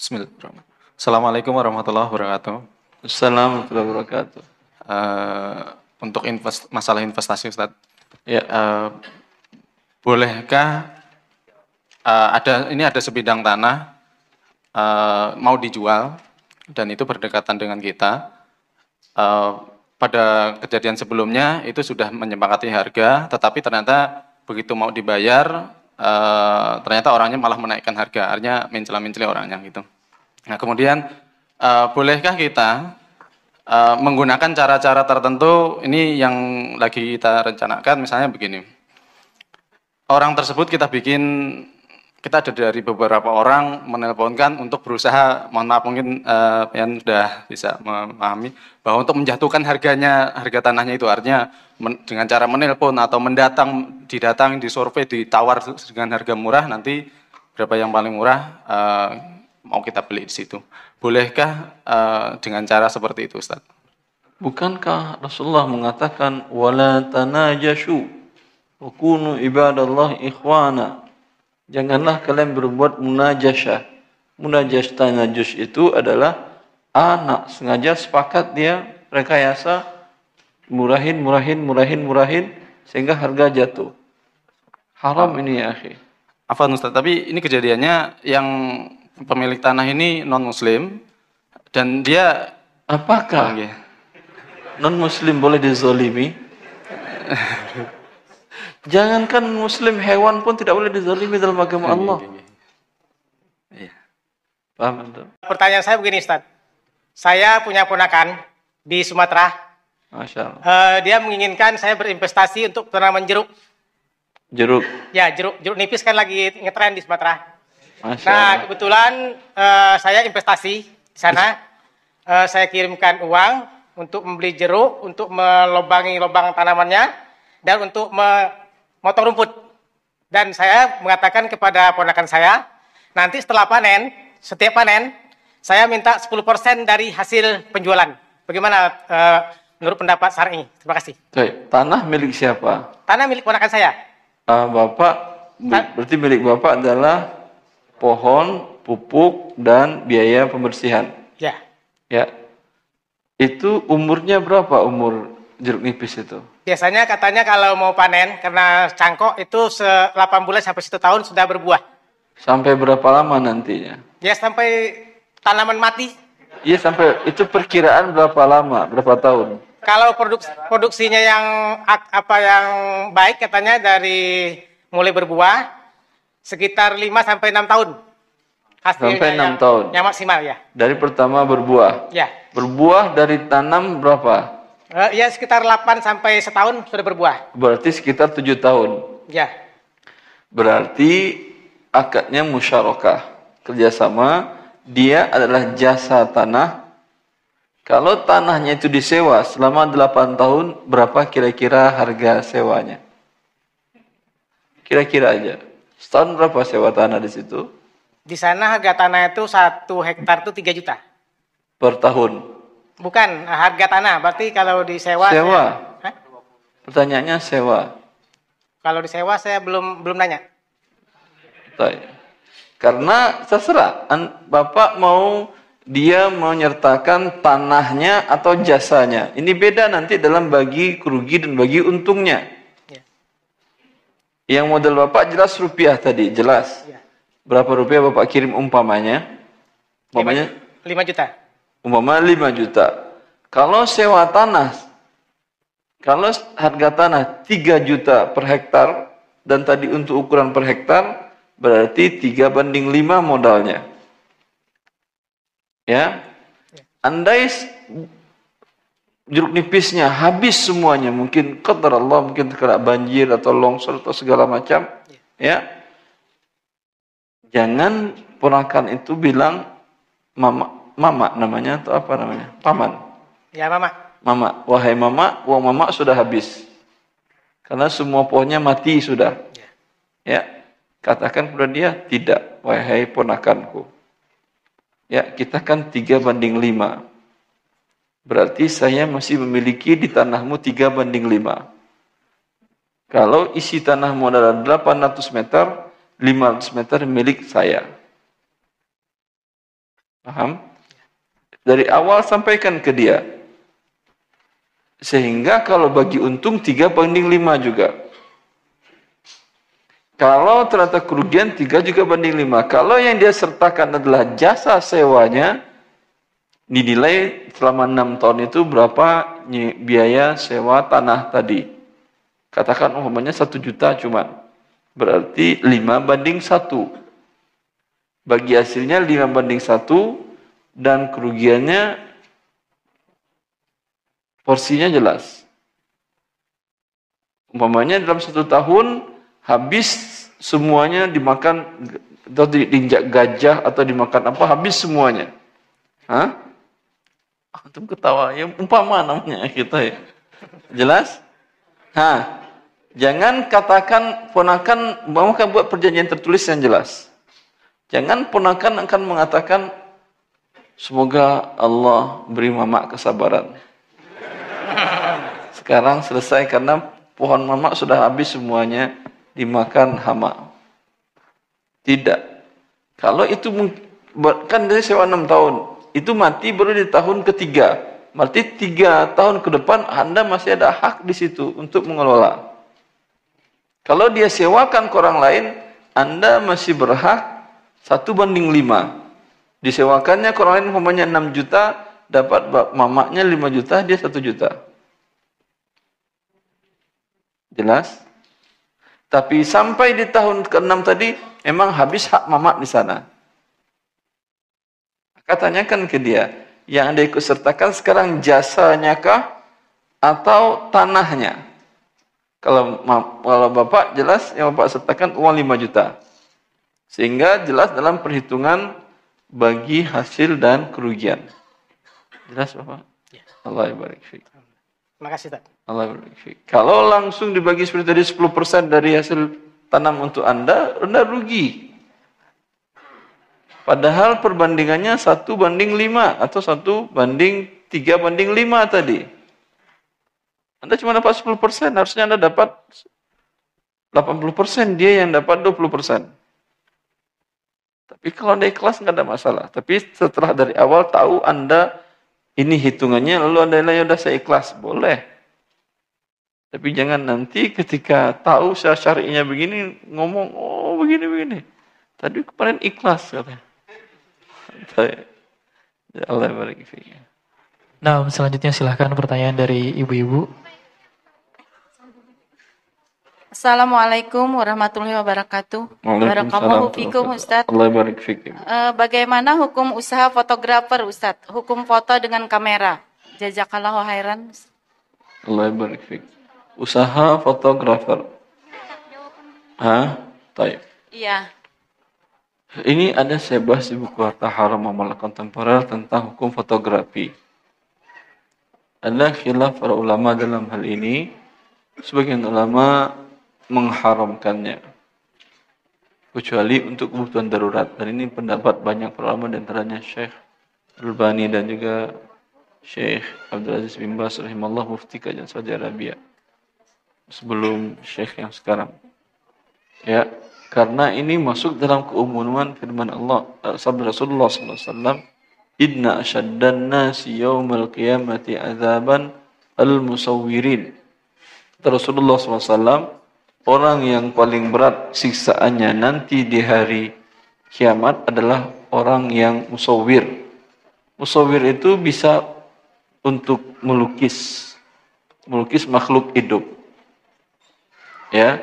Bismillahirrahmanirrahim. Assalamualaikum warahmatullahi wabarakatuh. Assalamualaikum warahmatullahi wabarakatuh. Untuk masalah investasi Ustadz, Ya, bolehkah ada sebidang tanah mau dijual dan itu berdekatan dengan kita. Pada kejadian sebelumnya itu sudah menyepakati harga, tetapi ternyata begitu mau dibayar ternyata orangnya malah menaikkan harga, artinya mencela-mencela orangnya gitu. Nah kemudian bolehkah kita menggunakan cara-cara tertentu, ini yang lagi kita rencanakan, misalnya begini. Orang tersebut kita ada dari beberapa orang menelponkan untuk berusaha, mohon maaf mungkin yang sudah bisa memahami, bahwa untuk menjatuhkan harga tanahnya itu, artinya dengan cara menelpon atau didatangi, disurvei, ditawar dengan harga murah, nanti berapa yang paling murah mau kita beli di situ. Bolehkah dengan cara seperti itu, Ustaz? bukankah Rasulullah mengatakan wala tanajashu wa kunu ibadallah ikhwana? Janganlah kalian berbuat munajashah. Munajashah tanajus itu adalah anak sengaja sepakat dia rekayasa murahin sehingga harga jatuh. Haram ini ya akhi. Afwan Ustaz, tapi ini kejadiannya yang pemilik tanah ini non muslim dan dia Apakah non muslim boleh dizalimi? Jangankan muslim, hewan pun tidak boleh dizalimi dalam agama Allah. Iya. Paham Anda? Pertanyaan saya begini Ustaz. Saya punya ponakan di Sumatera. Masya Allah. Dia menginginkan saya berinvestasi untuk tanaman jeruk. Jeruk. Ya, jeruk nipis kan lagi ngetren di Sumatera. Masya Nah, Allah. kebetulan saya investasi di sana. Saya kirimkan uang untuk membeli jeruk, untuk melubangi lubang tanamannya, dan untuk memotong rumput. Dan saya mengatakan kepada ponakan saya, nanti setelah panen, setiap panen, saya minta 10% dari hasil penjualan. Bagaimana menurut pendapat syar'i? Terima kasih. Baik. Tanah milik siapa? Tanah milik ponakan saya. Berarti milik Bapak adalah pohon, pupuk, dan biaya pembersihan. Ya. Ya. Itu umurnya berapa umur jeruk nipis itu? Biasanya katanya kalau mau panen, karena cangkok itu 8 bulan sampai 1 tahun sudah berbuah. Sampai berapa lama nantinya? Ya sampai tanaman mati. Iya, sampai itu perkiraan berapa lama, berapa tahun? Kalau produksinya yang baik katanya dari mulai berbuah sekitar 5 sampai 6 tahun. Hasilnya Sampai 6 tahun. Yang maksimal ya. Dari pertama berbuah. Ya. Berbuah dari tanam berapa? Ya sekitar 8 sampai setahun sudah berbuah. Berarti sekitar 7 tahun. Ya. Berarti akadnya musyarakah, kerjasama. Dia adalah jasa tanah. Kalau tanahnya itu disewa selama 8 tahun, berapa kira-kira harga sewanya? Kira-kira aja. Setahun berapa sewa tanah di situ? Di sana harga tanah itu 1 hektar itu 3 juta. Per tahun? Bukan harga tanah, berarti kalau disewa. Sewa? Hah? Pertanyaannya sewa. Kalau disewa saya belum nanya. Baik. Karena terserah, Bapak mau dia menyertakan tanahnya atau jasanya. Ini beda nanti dalam bagi kerugi dan bagi untungnya. Ya. Yang modal Bapak jelas rupiah tadi, jelas. Ya. Berapa rupiah Bapak kirim umpamanya? Umpamanya 5 juta. umpama 5 juta. Kalau sewa tanah, kalau harga tanah 3 juta per hektar, dan tadi untuk ukuran per hektar, berarti 3:5 modalnya. Ya, andai jeruk nipisnya habis semuanya, mungkin qadar Allah, mungkin kena banjir atau longsor atau segala macam, ya, jangan ponakan itu bilang mama namanya atau apa namanya, paman. Ya, mama. Mama, wahai mama, uang mama sudah habis. Karena semua pohonnya mati sudah. Ya, katakan kepada dia, tidak, wahai ponakanku. Ya, kita kan 3:5. Berarti saya masih memiliki di tanahmu 3:5. Kalau isi tanahmu adalah 800 meter, 500 meter milik saya. Paham? Dari awal sampaikan ke dia. Sehingga kalau bagi untung 3:5 juga. Kalau ternyata kerugian 3:5. Kalau yang dia sertakan adalah jasa sewanya, dinilai selama 6 tahun itu berapa biaya sewa tanah tadi. Katakan umpamanya 1 juta cuma. Berarti 5:1. Bagi hasilnya 5:1 dan kerugiannya porsinya jelas. Umpamanya dalam 1 tahun habis semuanya dimakan atau diinjak gajah atau dimakan apa, habis semuanya. Hah? Antum ketawa, ya umpama namanya kita ya. Jelas? Jangan katakan ponakan, mau kan buat perjanjian tertulis yang jelas. Jangan ponakan akan mengatakan, semoga Allah beri mama kesabaran. Sekarang selesai karena pohon mama sudah habis semuanya dimakan hama. Tidak. Kalau itu kan dari sewa 6 tahun, itu mati baru di tahun ketiga. Berarti 3 tahun ke depan Anda masih ada hak di situ untuk mengelola. Kalau dia sewakan ke orang lain, Anda masih berhak 1:5. Disewakannya ke orang lain umpamanya 6 juta, dapat mamaknya 5 juta, dia 1 juta. Jelas? Tapi sampai di tahun ke-6 tadi, memang habis hak mamak di sana. Maka tanyakan ke dia, yang Anda ikut sertakan sekarang jasanya kah atau tanahnya? Kalau Bapak jelas, yang Bapak sertakan uang 5 juta. Sehingga jelas dalam perhitungan bagi hasil dan kerugian. Jelas Bapak? Ya. Allah barik fiik. Terima kasih, Ustaz. Allah barik fiik. Kalau langsung dibagi seperti tadi 10% dari hasil tanam untuk Anda rugi. Padahal perbandingannya 1:5 atau 1:3:5 tadi. Anda cuma dapat 10%, harusnya Anda dapat 80%, dia yang dapat 20%. Tapi kalau Anda ikhlas nggak ada masalah. Tapi setelah dari awal tahu Anda ini hitungannya, lalu Anda bilang, udah saya ikhlas, boleh. Tapi jangan nanti ketika tahu syari'nya begini, ngomong, oh begini-begini. Tadi kemarin ikhlas katanya. Ya Allah barik fiik. Nah, selanjutnya silahkan pertanyaan dari ibu-ibu. Assalamualaikum warahmatullahi wabarakatuh. Barakallahu fikum Ustaz. Allah barik fiik. Bagaimana hukum usaha fotografer Ustaz? Hukum foto dengan kamera. Jazakallahu khairan. Allah barik fiik. Usaha fotografer. Taib. Iya. Ini ada saya bahas di buku Harta Haram Amalan Kontemporer tentang hukum fotografi. Ada khilaf para ulama dalam hal ini. Sebagian ulama mengharamkannya. Kecuali untuk kebutuhan darurat. Dan ini pendapat banyak para ulama, diantaranya Syekh Al-Albani dan juga Syekh Abdul Aziz bin Baz rahimahullah, mufti kajian Saudi Arabia. Sebelum Syekh yang sekarang. Ya. Karena ini masuk dalam keumuman firman Allah, sabda Rasulullah SAW, Inna asyaddan nasi yawmal qiyamati azaban al-musawwirin. Rasulullah SAW, orang yang paling berat siksaannya nanti di hari kiamat adalah orang yang musawwir. Musawwir itu bisa untuk melukis makhluk hidup. Ya.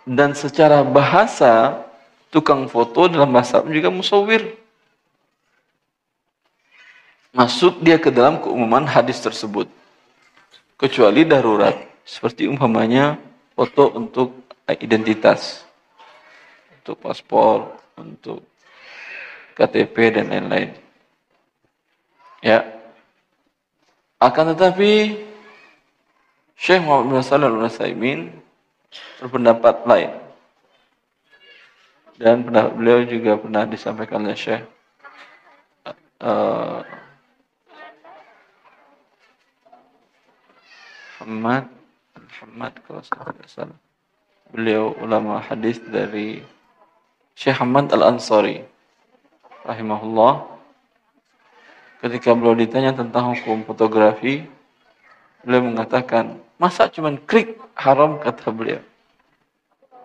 Dan secara bahasa, tukang foto dalam bahasa juga musawwir. Masuk dia ke dalam keumuman hadis tersebut. Kecuali darurat. Seperti umpamanya foto untuk identitas. Untuk paspor, untuk KTP dan lain-lain. Ya. Akan tetapi Syekh Muhammad bin Shalih Al-Utsaimin berpendapat lain. Dan pendapat beliau juga pernah disampaikan oleh Syekh Muhammad kalau saya tidak salah. Beliau ulama hadis dari Syekh Hamad Al-Ansari rahimahullah. Ketika beliau ditanya tentang hukum fotografi, beliau mengatakan, masa cuman klik haram, kata beliau.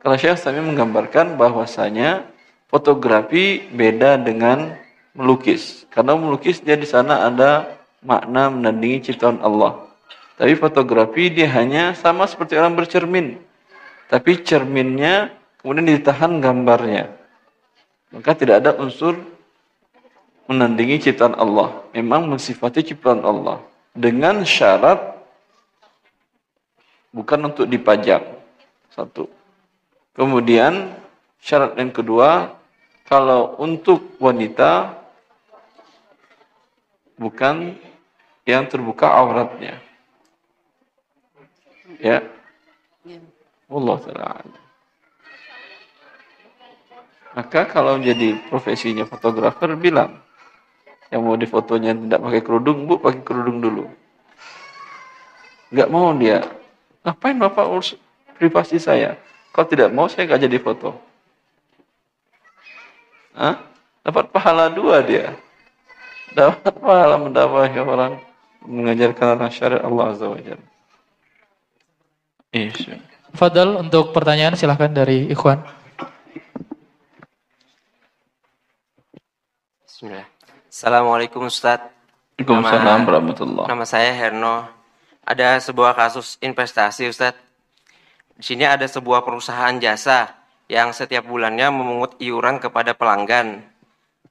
Kalau Syekh Sami menggambarkan bahwasanya fotografi beda dengan melukis. Karena melukis dia di sana ada makna menandingi ciptaan Allah. Tapi fotografi dia hanya sama seperti orang bercermin. Tapi cerminnya kemudian ditahan gambarnya. Maka tidak ada unsur menandingi ciptaan Allah. Memang mensifati ciptaan Allah. Dengan syarat bukan untuk dipajang. Satu. Kemudian syarat yang kedua, kalau untuk wanita bukan yang terbuka auratnya. Ya. Allah Ta'ala. Maka kalau jadi profesinya fotografer, bilang yang mau difotonya tidak pakai kerudung, Bu, pakai kerudung dulu. Enggak mau dia. Ngapain Bapak urus privasi saya? Kalau tidak mau, saya nggak jadi foto. Hah? Dapat pahala dua dia. Dapat pahala mendakwahi orang, mengajarkan orang syariat Allah Azza wa Jalla. Fadal, untuk pertanyaan silahkan dari Ikhwan. Bismillah. Assalamualaikum Ustadz. Waalaikumsalam warahmatullahi. Nama saya Herno. Ada sebuah kasus investasi Ustadz. Di sini ada sebuah perusahaan jasa yang setiap bulannya memungut iuran kepada pelanggan.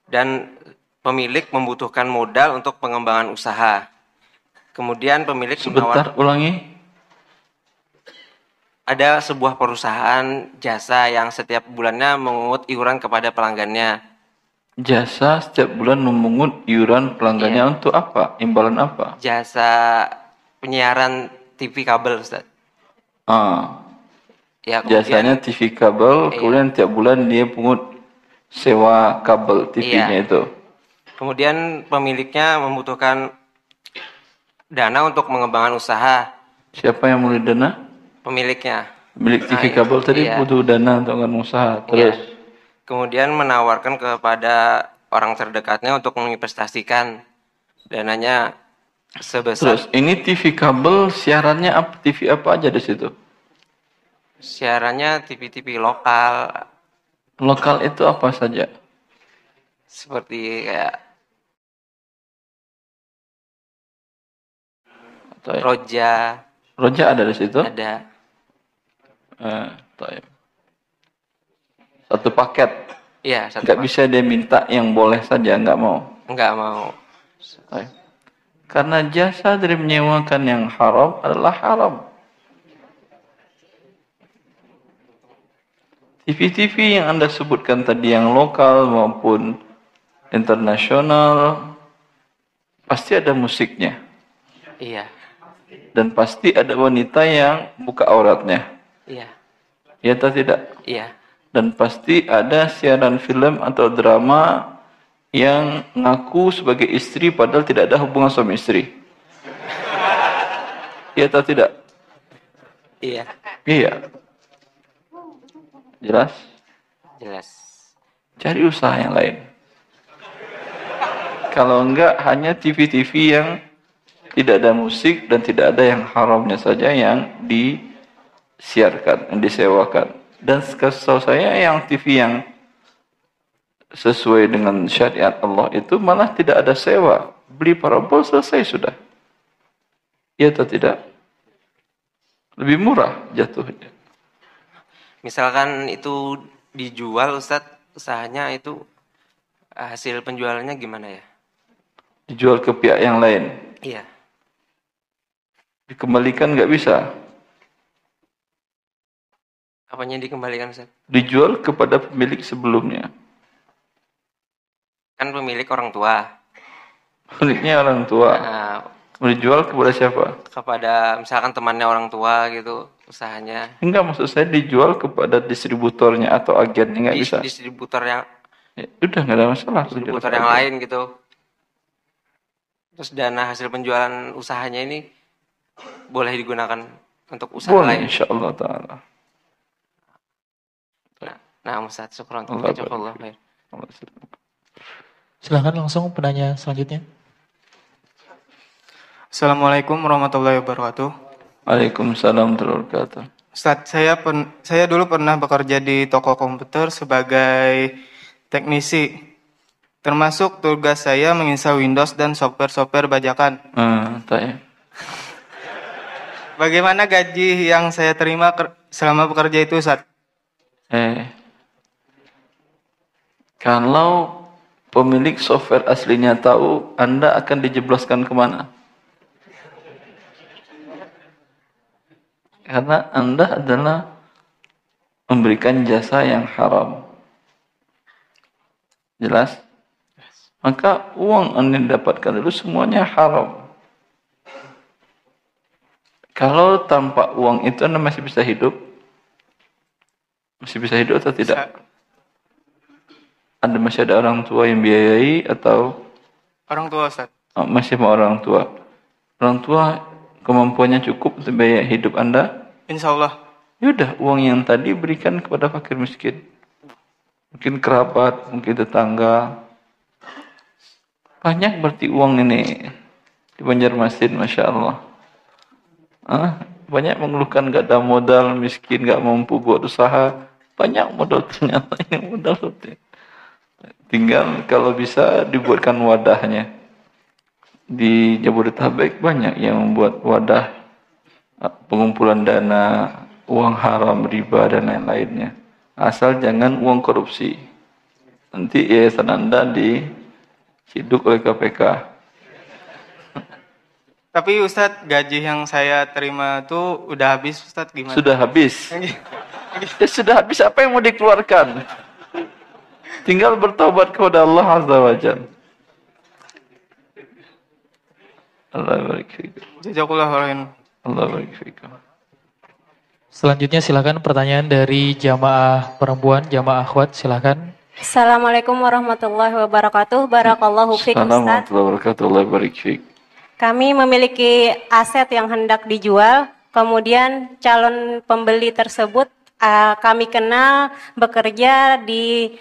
Dan pemilik membutuhkan modal untuk pengembangan usaha. Kemudian pemilik Sebentar, ulangi. Ada sebuah perusahaan jasa yang setiap bulannya memungut iuran kepada pelanggannya. Jasa setiap bulan memungut iuran pelanggannya untuk apa? Imbalan apa? Jasa penyiaran TV kabel, Ustaz. Ya, jasanya TV kabel, kemudian tiap bulan dia pungut sewa kabel TV-nya itu. Kemudian pemiliknya membutuhkan dana untuk mengembangkan usaha. Siapa yang mulai dana? Pemiliknya. Milik TV kabel tadi butuh dana untuk mengembangkan usaha. Terus? Kemudian menawarkan kepada orang terdekatnya untuk menginvestasikan dananya sebesar. Terus ini TV kabel siarannya apa? TV apa aja di situ? Siarannya TV-TV lokal. Lokal itu apa saja? Seperti kayak Roja. Roja ada di situ? Ada. Satu paket. Iya, satu Nggak paket. bisa dia minta yang boleh saja, nggak mau. Nggak mau. Karena jasa dari menyewakan yang haram adalah haram. TV-TV yang Anda sebutkan tadi yang lokal maupun internasional pasti ada musiknya. Iya. Dan pasti ada wanita yang buka auratnya. Iya. Ya atau tidak? Iya. Dan pasti ada siaran film atau drama yang ngaku sebagai istri padahal tidak ada hubungan suami istri. Iya atau tidak? Iya. Iya. Jelas? Jelas. Cari usaha yang lain. Kalau enggak, hanya TV-TV yang tidak ada musik dan tidak ada yang haramnya saja yang disiarkan, yang disewakan. Dan setahu saya yang TV yang sesuai dengan syariat Allah itu malah tidak ada sewa. Beli parabol selesai sudah. Iya atau tidak? Lebih murah jatuhnya. Misalkan itu dijual Ustadz, usahanya itu hasil penjualannya gimana ya? Dijual ke pihak yang lain. Iya. Dikembalikan nggak bisa. Apanya dikembalikan Ustadz? Dijual kepada pemilik sebelumnya. Kan pemilik orang tua. Pemiliknya orang tua. Nah, Mau dijual kepada siapa? kepada misalkan temannya orang tua gitu, usahanya. Enggak, maksud saya dijual kepada distributornya atau agennya, nggak bisa. Distributor yang Ya, udah nggak ada masalah. distributor yang lain gitu. Terus dana hasil penjualan usahanya ini boleh digunakan untuk usaha Boleh, lain. insya Allah Ta'ala. Nah, Ustaz, syukran. Allah Jazakallah barik. khair. Silakan langsung penanya selanjutnya. Assalamualaikum warahmatullahi wabarakatuh. Waalaikumsalam warahmatullahi wabarakatuh. Ustadz, saya dulu pernah bekerja di toko komputer sebagai teknisi. Termasuk tugas saya menginstal Windows dan software-software bajakan. Tanya. Bagaimana gaji yang saya terima selama bekerja itu, Ustadz? Kalau pemilik software aslinya tahu, Anda akan dijebloskan kemana? Karena Anda adalah memberikan jasa yang haram. Jelas? Maka uang Anda dapatkan dulu semuanya haram. Kalau tanpa uang itu Anda masih bisa hidup? Masih bisa hidup atau tidak? Anda masih ada orang tua yang biayai atau? Orang tua, Ustadz. Masih sama orang tua. Orang tua kemampuannya cukup untuk biaya hidup Anda? Insya Allah. Yaudah, uang yang tadi berikan kepada fakir miskin. Mungkin kerabat, mungkin tetangga. Banyak berarti uang ini di Banjarmasin, Masya Allah. Banyak mengeluhkan gak ada modal, miskin, gak mampu buat usaha. Banyak modal ternyata ini modal. Tinggal kalau bisa dibuatkan wadahnya. Di Jabodetabek banyak yang membuat wadah pengumpulan dana, uang haram, riba, dan lain-lainnya. Asal jangan uang korupsi. Nanti yayasan Anda diciduk oleh KPK. Tapi Ustadz, gaji yang saya terima itu udah habis, Ustadz, gimana? Sudah habis. Ya sudah habis, apa yang mau dikeluarkan? Tinggal bertobat kepada Allah Azza wa Jalla. Allah barik fikum. Jazakallah khairan. Allah barik fikum. Selanjutnya silakan pertanyaan dari jamaah perempuan, jamaah akhwat, silakan. Assalamualaikum warahmatullahi wabarakatuh. Barakallahu fiik, Ustaz. Assalamualaikum warahmatullahi wabarakatuh. Allah barik fiik. Kami memiliki aset yang hendak dijual, kemudian calon pembeli tersebut kami kenal bekerja di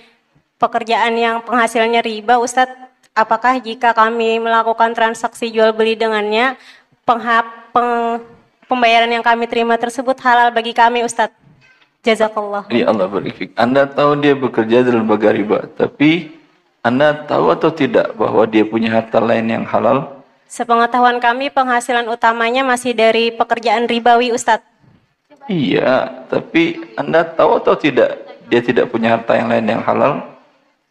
pekerjaan yang penghasilnya riba, Ustadz. Apakah jika kami melakukan transaksi jual beli dengannya, pembayaran yang kami terima tersebut halal bagi kami, Ustadz? Jazakallah. Ya Allah barik fiik. Anda tahu dia bekerja dalam lembaga riba, tapi Anda tahu atau tidak bahwa dia punya harta lain yang halal? Sepengetahuan kami penghasilan utamanya masih dari pekerjaan ribawi, Ustadz. Iya, tapi Anda tahu atau tidak dia tidak punya harta yang lain yang halal?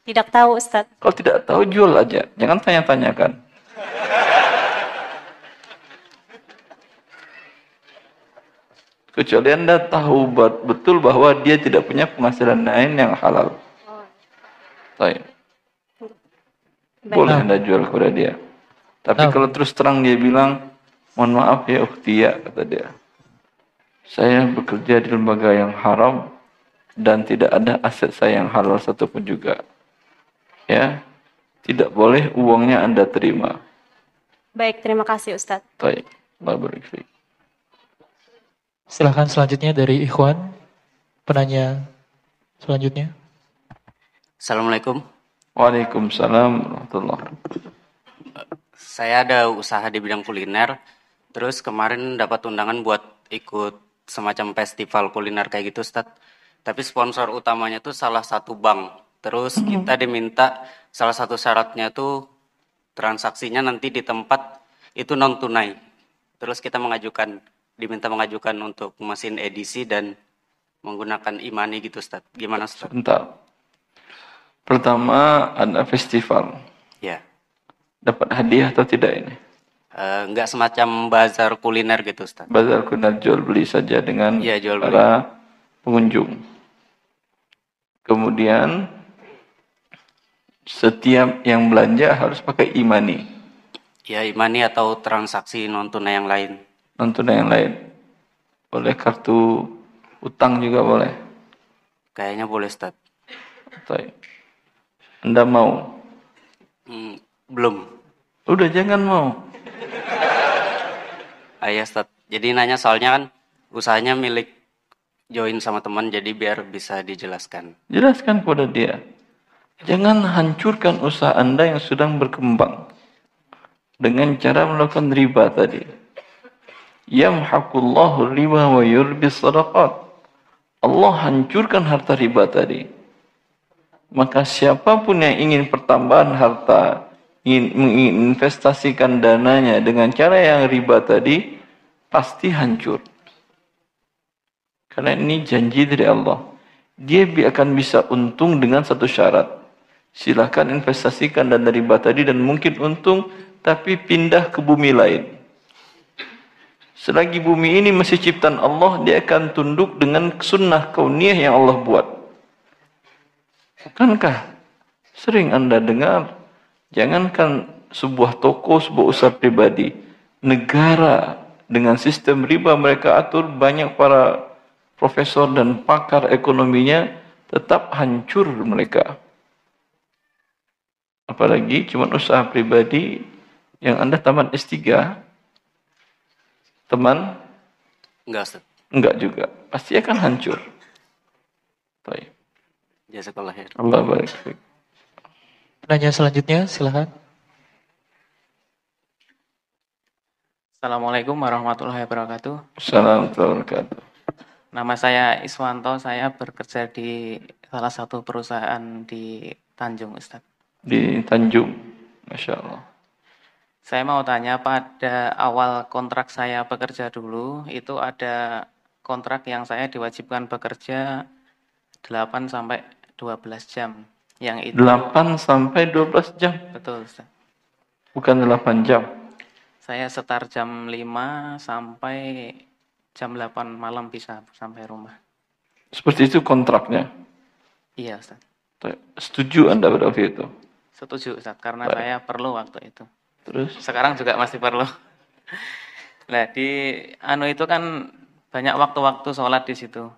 Tidak tahu, Ustadz. Kalau tidak tahu jual aja, jangan tanya-tanyakan. Kecuali Anda tahu betul bahwa dia tidak punya penghasilan lain yang halal. Baik. Boleh Anda jual kepada dia. Tapi kalau terus terang dia bilang, mohon maaf ya ukhtiya, kata dia. Saya bekerja di lembaga yang haram dan tidak ada aset saya yang halal satupun juga. Ya, tidak boleh uangnya Anda terima. Baik, terima kasih, Ustadz. Baik, Allah barik fiik. Silakan selanjutnya dari Ikhwan, penanya selanjutnya. Assalamualaikum. Waalaikumsalam warahmatullahi wabarakatuh. Saya ada usaha di bidang kuliner, terus kemarin dapat undangan buat ikut semacam festival kuliner kayak gitu, Ustadz. Tapi sponsor utamanya tuh salah satu bank. Terus kita diminta salah satu syaratnya tuh transaksinya nanti di tempat itu non tunai. Terus kita diminta mengajukan untuk mesin edisi dan menggunakan e-money gitu Ustaz. Gimana Ustaz? Bentar. Pertama ada festival. Ya. Dapat hadiah atau tidak ini? Enggak semacam bazar kuliner gitu Ustaz. Bazar kuliner jual beli saja dengan ya, jual beli. para pengunjung. Kemudian setiap yang belanja harus pakai e-money. Ya, e-money atau transaksi non tunai yang lain. Non tunai yang lain. Boleh kartu utang juga boleh. Kayaknya boleh Ustaz. Baik. Anda mau? Belum. Udah jangan mau. Ya Ustaz. Jadi nanya soalnya kan usahanya milik join sama teman, jadi biar bisa dijelaskan. Jelaskan kepada dia. Jangan hancurkan usaha Anda yang sedang berkembang dengan cara melakukan riba tadi. Yamhaqullahu riba wa yurbis sadaqat. Allah hancurkan harta riba tadi. Maka siapapun yang ingin pertambahan harta, ingin menginvestasikan dananya dengan cara yang riba tadi, pasti hancur. Karena ini janji dari Allah. Dia akan bisa untung dengan satu syarat. Silahkan investasikan dana riba tadi dan mungkin untung, tapi pindah ke bumi lain. Selagi bumi ini masih ciptaan Allah, dia akan tunduk dengan sunnah kauniyah yang Allah buat. Bukankah sering Anda dengar, jangankan sebuah toko, sebuah usaha pribadi, negara dengan sistem riba mereka atur, banyak para profesor dan pakar ekonominya tetap hancur mereka. Apalagi cuma usaha pribadi yang Anda tamat S3, teman? Enggak, Ustaz. Enggak juga. Pasti akan hancur. Baik. Jazakallah khair. Allah barik. Penanya selanjutnya, silakan. Assalamualaikum warahmatullahi wabarakatuh. Assalamualaikum warahmatullahi wabarakatuh. Nama saya Iswanto, saya bekerja di salah satu perusahaan di Tanjung, Ustaz. Di Tanjung, Masya Allah. Saya mau tanya, pada awal kontrak saya bekerja dulu, itu ada kontrak yang saya diwajibkan bekerja 8 sampai 12 jam. Yang itu 8 sampai 12 jam? Betul, Ustaz. Bukan 8 jam? Saya setar jam 5 sampai jam 8 malam bisa sampai rumah. Seperti itu kontraknya? Iya, Ustaz. Setuju Anda pada waktu itu? Setuju, Ustaz, karena Baik. saya perlu waktu itu. Terus? Sekarang juga masih perlu. Nah, di itu kan banyak waktu-waktu sholat di situ.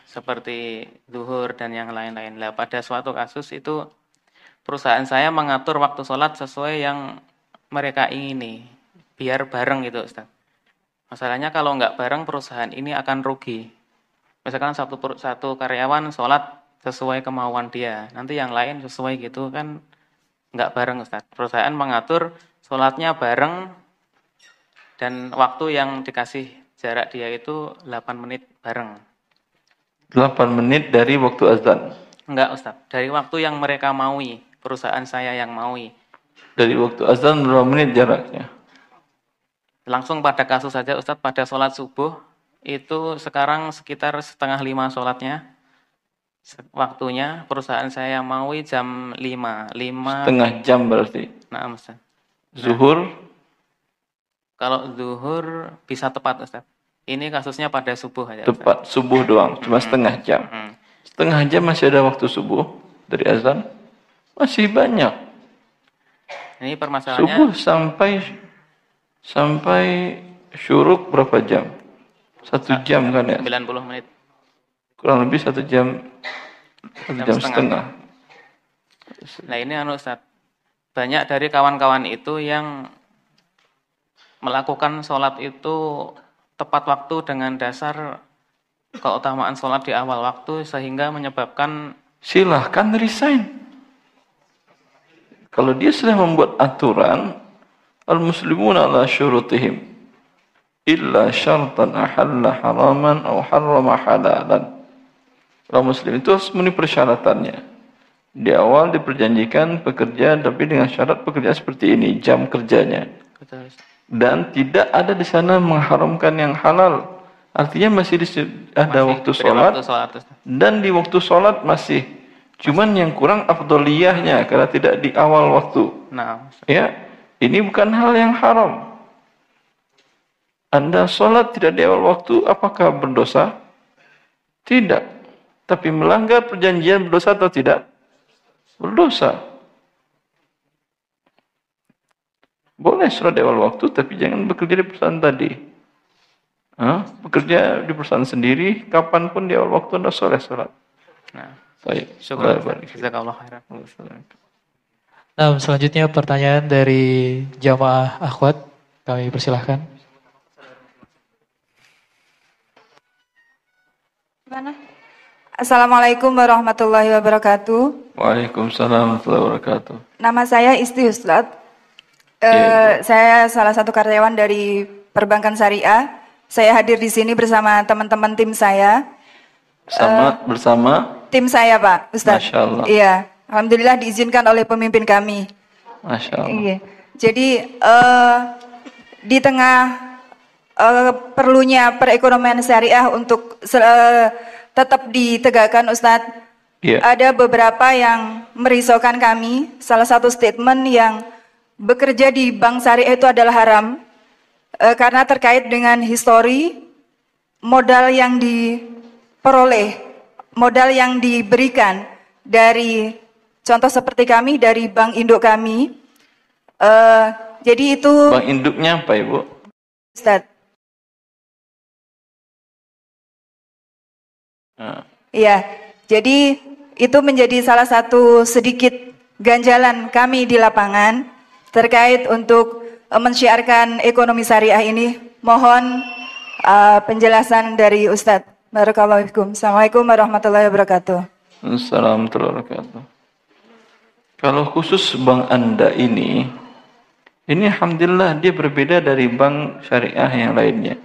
Seperti zuhur dan yang lain-lain. Nah, pada suatu kasus itu perusahaan saya mengatur waktu sholat sesuai yang mereka ingini. Biar bareng gitu, Ustaz. Masalahnya kalau nggak bareng, perusahaan ini akan rugi. Misalkan satu karyawan sholat sesuai kemauan dia. Nanti yang lain sesuai gitu kan nggak bareng, Ustaz. Perusahaan mengatur sholatnya bareng dan waktu yang dikasih jarak dia itu 8 menit bareng. 8 menit dari waktu azan? Enggak, Ustaz. Dari waktu yang mereka maui. Perusahaan saya yang maui. Dari waktu azan berapa menit jaraknya? Langsung pada kasus saja, Ustaz, pada sholat subuh, itu sekarang sekitar 4:30 sholatnya. Waktunya perusahaan saya yang maui jam 5. Setengah jam berarti? Nah, Ustaz. Zuhur? Kalau zuhur bisa tepat, Ustaz. Ini kasusnya pada subuh aja, Ustaz. Tepat, subuh doang, cuma setengah jam. Setengah jam masih ada waktu subuh dari azan? Masih banyak. Ini permasalahannya. Subuh sampai syuruk berapa jam? 1 jam kan ya? 90 menit. Kurang lebih 1 jam, 1 jam setengah. Nah ini Ustaz, banyak dari kawan-kawan itu yang melakukan sholat itu tepat waktu dengan dasar keutamaan sholat di awal waktu sehingga menyebabkan. Silahkan resign. Kalau dia sudah membuat aturan, al-muslimuna ala syurutihim illa syartan ahalla haraman atau harrama halalan. Orang muslim itu harus memenuhi persyaratannya. Di awal diperjanjikan pekerja, tapi dengan syarat pekerjaan seperti ini, jam kerjanya. Betul. dan tidak ada di sana mengharamkan yang halal. Artinya masih ada waktu sholat, dan di waktu sholat masih. Cuman yang kurang afdoliyahnya karena tidak di awal waktu. Nah, Ya, ini bukan hal yang haram. Anda sholat tidak di awal waktu, apakah berdosa? Tidak. Tapi melanggar perjanjian berdosa atau tidak? Berdosa. Boleh sholat di awal waktu, tapi jangan bekerja di perusahaan tadi. Bekerja di perusahaan sendiri, kapanpun di awal waktu Anda sholat. Nah, Saya. syukur. Jazakallah khairan. Nah, selanjutnya pertanyaan dari jamaah akhwat. Kami persilahkan. Gimana? Assalamualaikum warahmatullahi wabarakatuh. Waalaikumsalam warahmatullahi wabarakatuh. Nama saya Isti Ustadz. Saya salah satu karyawan dari Perbankan Syariah. Saya hadir di sini bersama teman-teman tim saya. Bersama Tim saya, Pak Ustadz. Masya Allah. Iya, alhamdulillah diizinkan oleh pemimpin kami. Masya Allah. Iya. Jadi di tengah perlunya perekonomian syariah untuk tetap ditegakkan, Ustadz, ada beberapa yang merisaukan kami. Salah satu statement yang bekerja di bank syariah itu adalah haram karena terkait dengan histori modal yang diperoleh, modal yang diberikan dari contoh seperti kami dari bank induk kami. Jadi itu Bank induknya apa, Ibu? Ustaz. Iya, jadi itu menjadi salah satu sedikit ganjalan kami di lapangan terkait untuk mensyiarkan ekonomi syariah ini. Mohon penjelasan dari Ustadz. Barakallahu fikum. Assalamualaikum warahmatullahi wabarakatuh. Assalamualaikum warahmatullahi wabarakatuh. Kalau khusus bank Anda ini alhamdulillah dia berbeda dari bank syariah yang lainnya.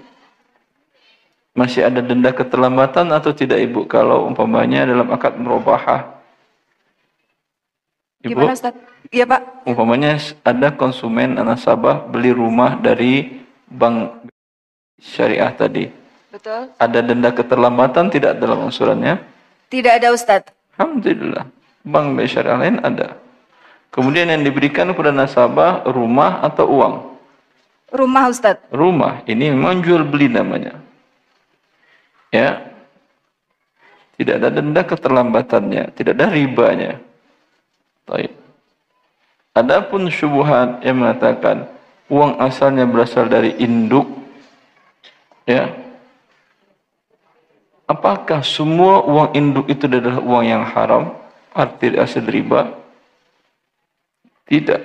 Masih ada denda keterlambatan atau tidak, Ibu? Kalau umpamanya dalam akad murabahah. Ibu, gimana Ustaz? Iya Pak. Umpamanya ada konsumen nasabah beli rumah dari bank syariah tadi. Betul. Ada denda keterlambatan tidak dalam unsurannya? Tidak ada Ustaz. Alhamdulillah. Bank syariah lain ada. Kemudian yang diberikan kepada nasabah rumah atau uang? Rumah Ustaz. Rumah. Ini memang jual beli namanya. Ya. Tidak ada denda keterlambatannya, tidak ada ribanya. Baik. Adapun syubhat yang mengatakan uang asalnya berasal dari induk, ya. Apakah semua uang induk itu adalah uang yang haram, arti hasil riba? Tidak.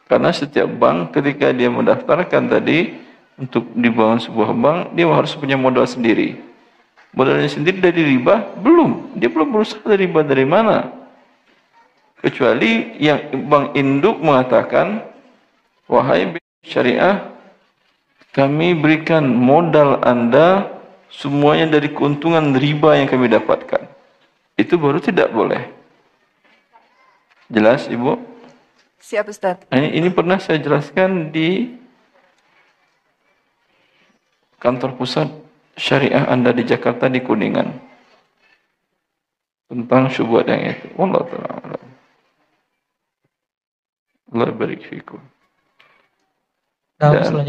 Karena setiap bank ketika dia mendaftarkan tadi untuk dibangun sebuah bank, dia harus punya modal sendiri. Modalnya sendiri dari riba? Belum. Dia belum berusaha dari riba dari mana. Kecuali yang bank induk mengatakan, wahai syariah, kami berikan modal Anda semuanya dari keuntungan riba yang kami dapatkan. Itu baru tidak boleh. Jelas, Ibu? Siap, Ustaz. Ini pernah saya jelaskan di kantor pusat syariah Anda di Jakarta di Kuningan. Tentang syubhat yang itu. Wallahu ta'ala. Allah barik fikum.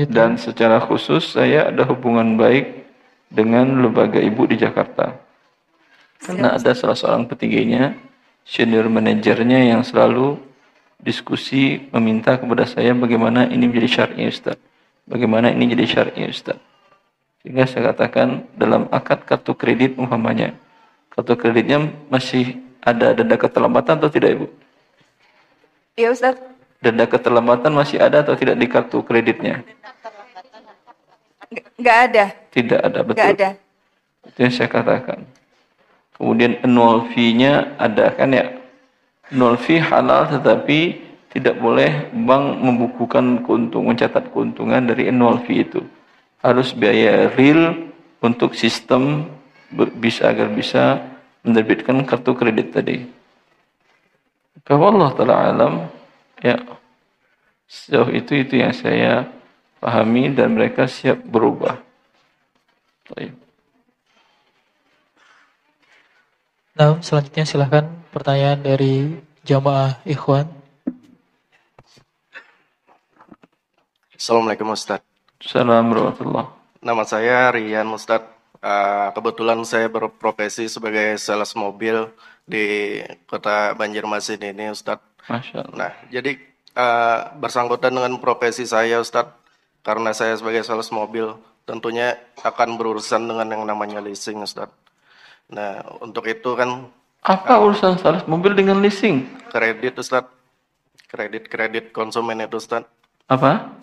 Dan secara khusus saya ada hubungan baik dengan lembaga ibu di Jakarta. Karena ada salah seorang petingginya, senior manajernya yang selalu diskusi meminta kepada saya bagaimana ini menjadi syar'i Ustaz. Bagaimana ini jadi syar'i Ustaz. Sehingga saya katakan dalam akad kartu kredit umpamanya, kartu kreditnya masih ada denda keterlambatan atau tidak, Ibu? Iya Ustaz. Denda keterlambatan masih ada atau tidak di kartu kreditnya? Nggak ada. Tidak ada, betul. Nggak ada. Itu yang saya katakan. Kemudian annual fee-nya ada kan ya? Annual fee halal tetapi tidak boleh bank membukukan keuntungan, mencatat keuntungan dari annual fee itu. Harus biaya real untuk sistem agar bisa menerbitkan kartu kredit tadi. Kalau Allah Ta'ala alam, ya sejauh itu yang saya pahami dan mereka siap berubah. Baik. Nah, selanjutnya silahkan pertanyaan dari jamaah ikhwan. Assalamualaikum Ustaz. Assalamualaikum warahmatullahi. Nama saya Rian Ustaz. Kebetulan saya berprofesi sebagai sales mobil di kota Banjarmasin ini Ustaz. Masya Allah. Nah, jadi bersangkutan dengan profesi saya Ustaz, karena saya sebagai sales mobil tentunya akan berurusan dengan yang namanya leasing Ustaz. Nah, untuk itu kan apa urusan sales mobil dengan leasing? Kredit Ustaz. Kredit konsumen itu Ustaz. Apa?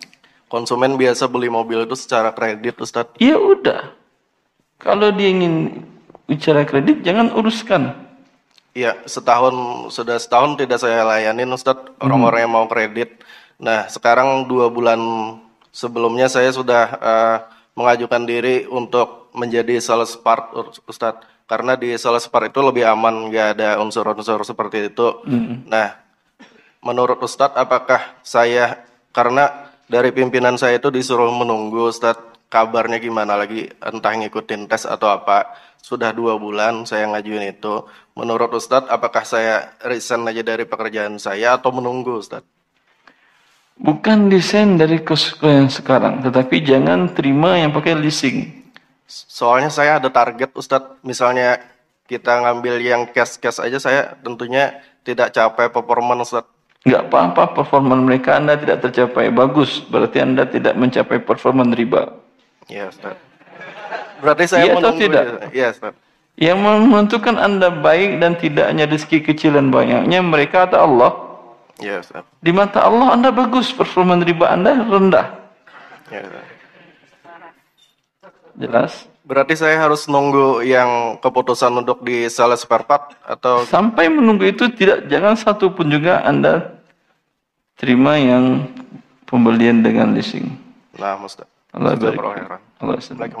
Konsumen biasa beli mobil itu secara kredit Ustaz. Ya udah. Kalau dia ingin bicara kredit, jangan uruskan. Iya, sudah setahun tidak saya layanin Ustadz, orang-orang yang mau kredit. Nah, sekarang 2 bulan sebelumnya saya sudah mengajukan diri untuk menjadi sales part Ustadz. Karena di sales part itu lebih aman, nggak ada unsur-unsur seperti itu. Nah, menurut Ustadz apakah saya, karena dari pimpinan saya itu disuruh menunggu Ustadz, kabarnya gimana lagi, entah ngikutin tes atau apa. Sudah 2 bulan saya ngajuin itu. Menurut Ustadz, apakah saya resign aja dari pekerjaan saya atau menunggu Ustadz? Bukan desain dari yang sekarang, tetapi jangan terima yang pakai leasing. Soalnya saya ada target Ustadz, misalnya kita ngambil yang cash aja, saya tentunya tidak capai performa Ustadz. Nggak apa-apa performa mereka Anda tidak tercapai, bagus. Berarti Anda tidak mencapai performa riba. Iya Ustaz. Berarti saya iya atau menunggu. tidak? Iya Ustaz. Yang menentukan Anda baik dan tidaknya rezeki kecil dan banyaknya mereka atau Allah. Iya Ustaz. Di mata Allah Anda bagus, performa riba Anda rendah. Iya Ustaz. Jelas? Berarti saya harus nunggu yang keputusan untuk di sales spare part atau sampai menunggu itu jangan satu pun juga Anda terima yang pembelian dengan leasing. Nah, Ustaz. Allah barik. Allah Ustaz. Allah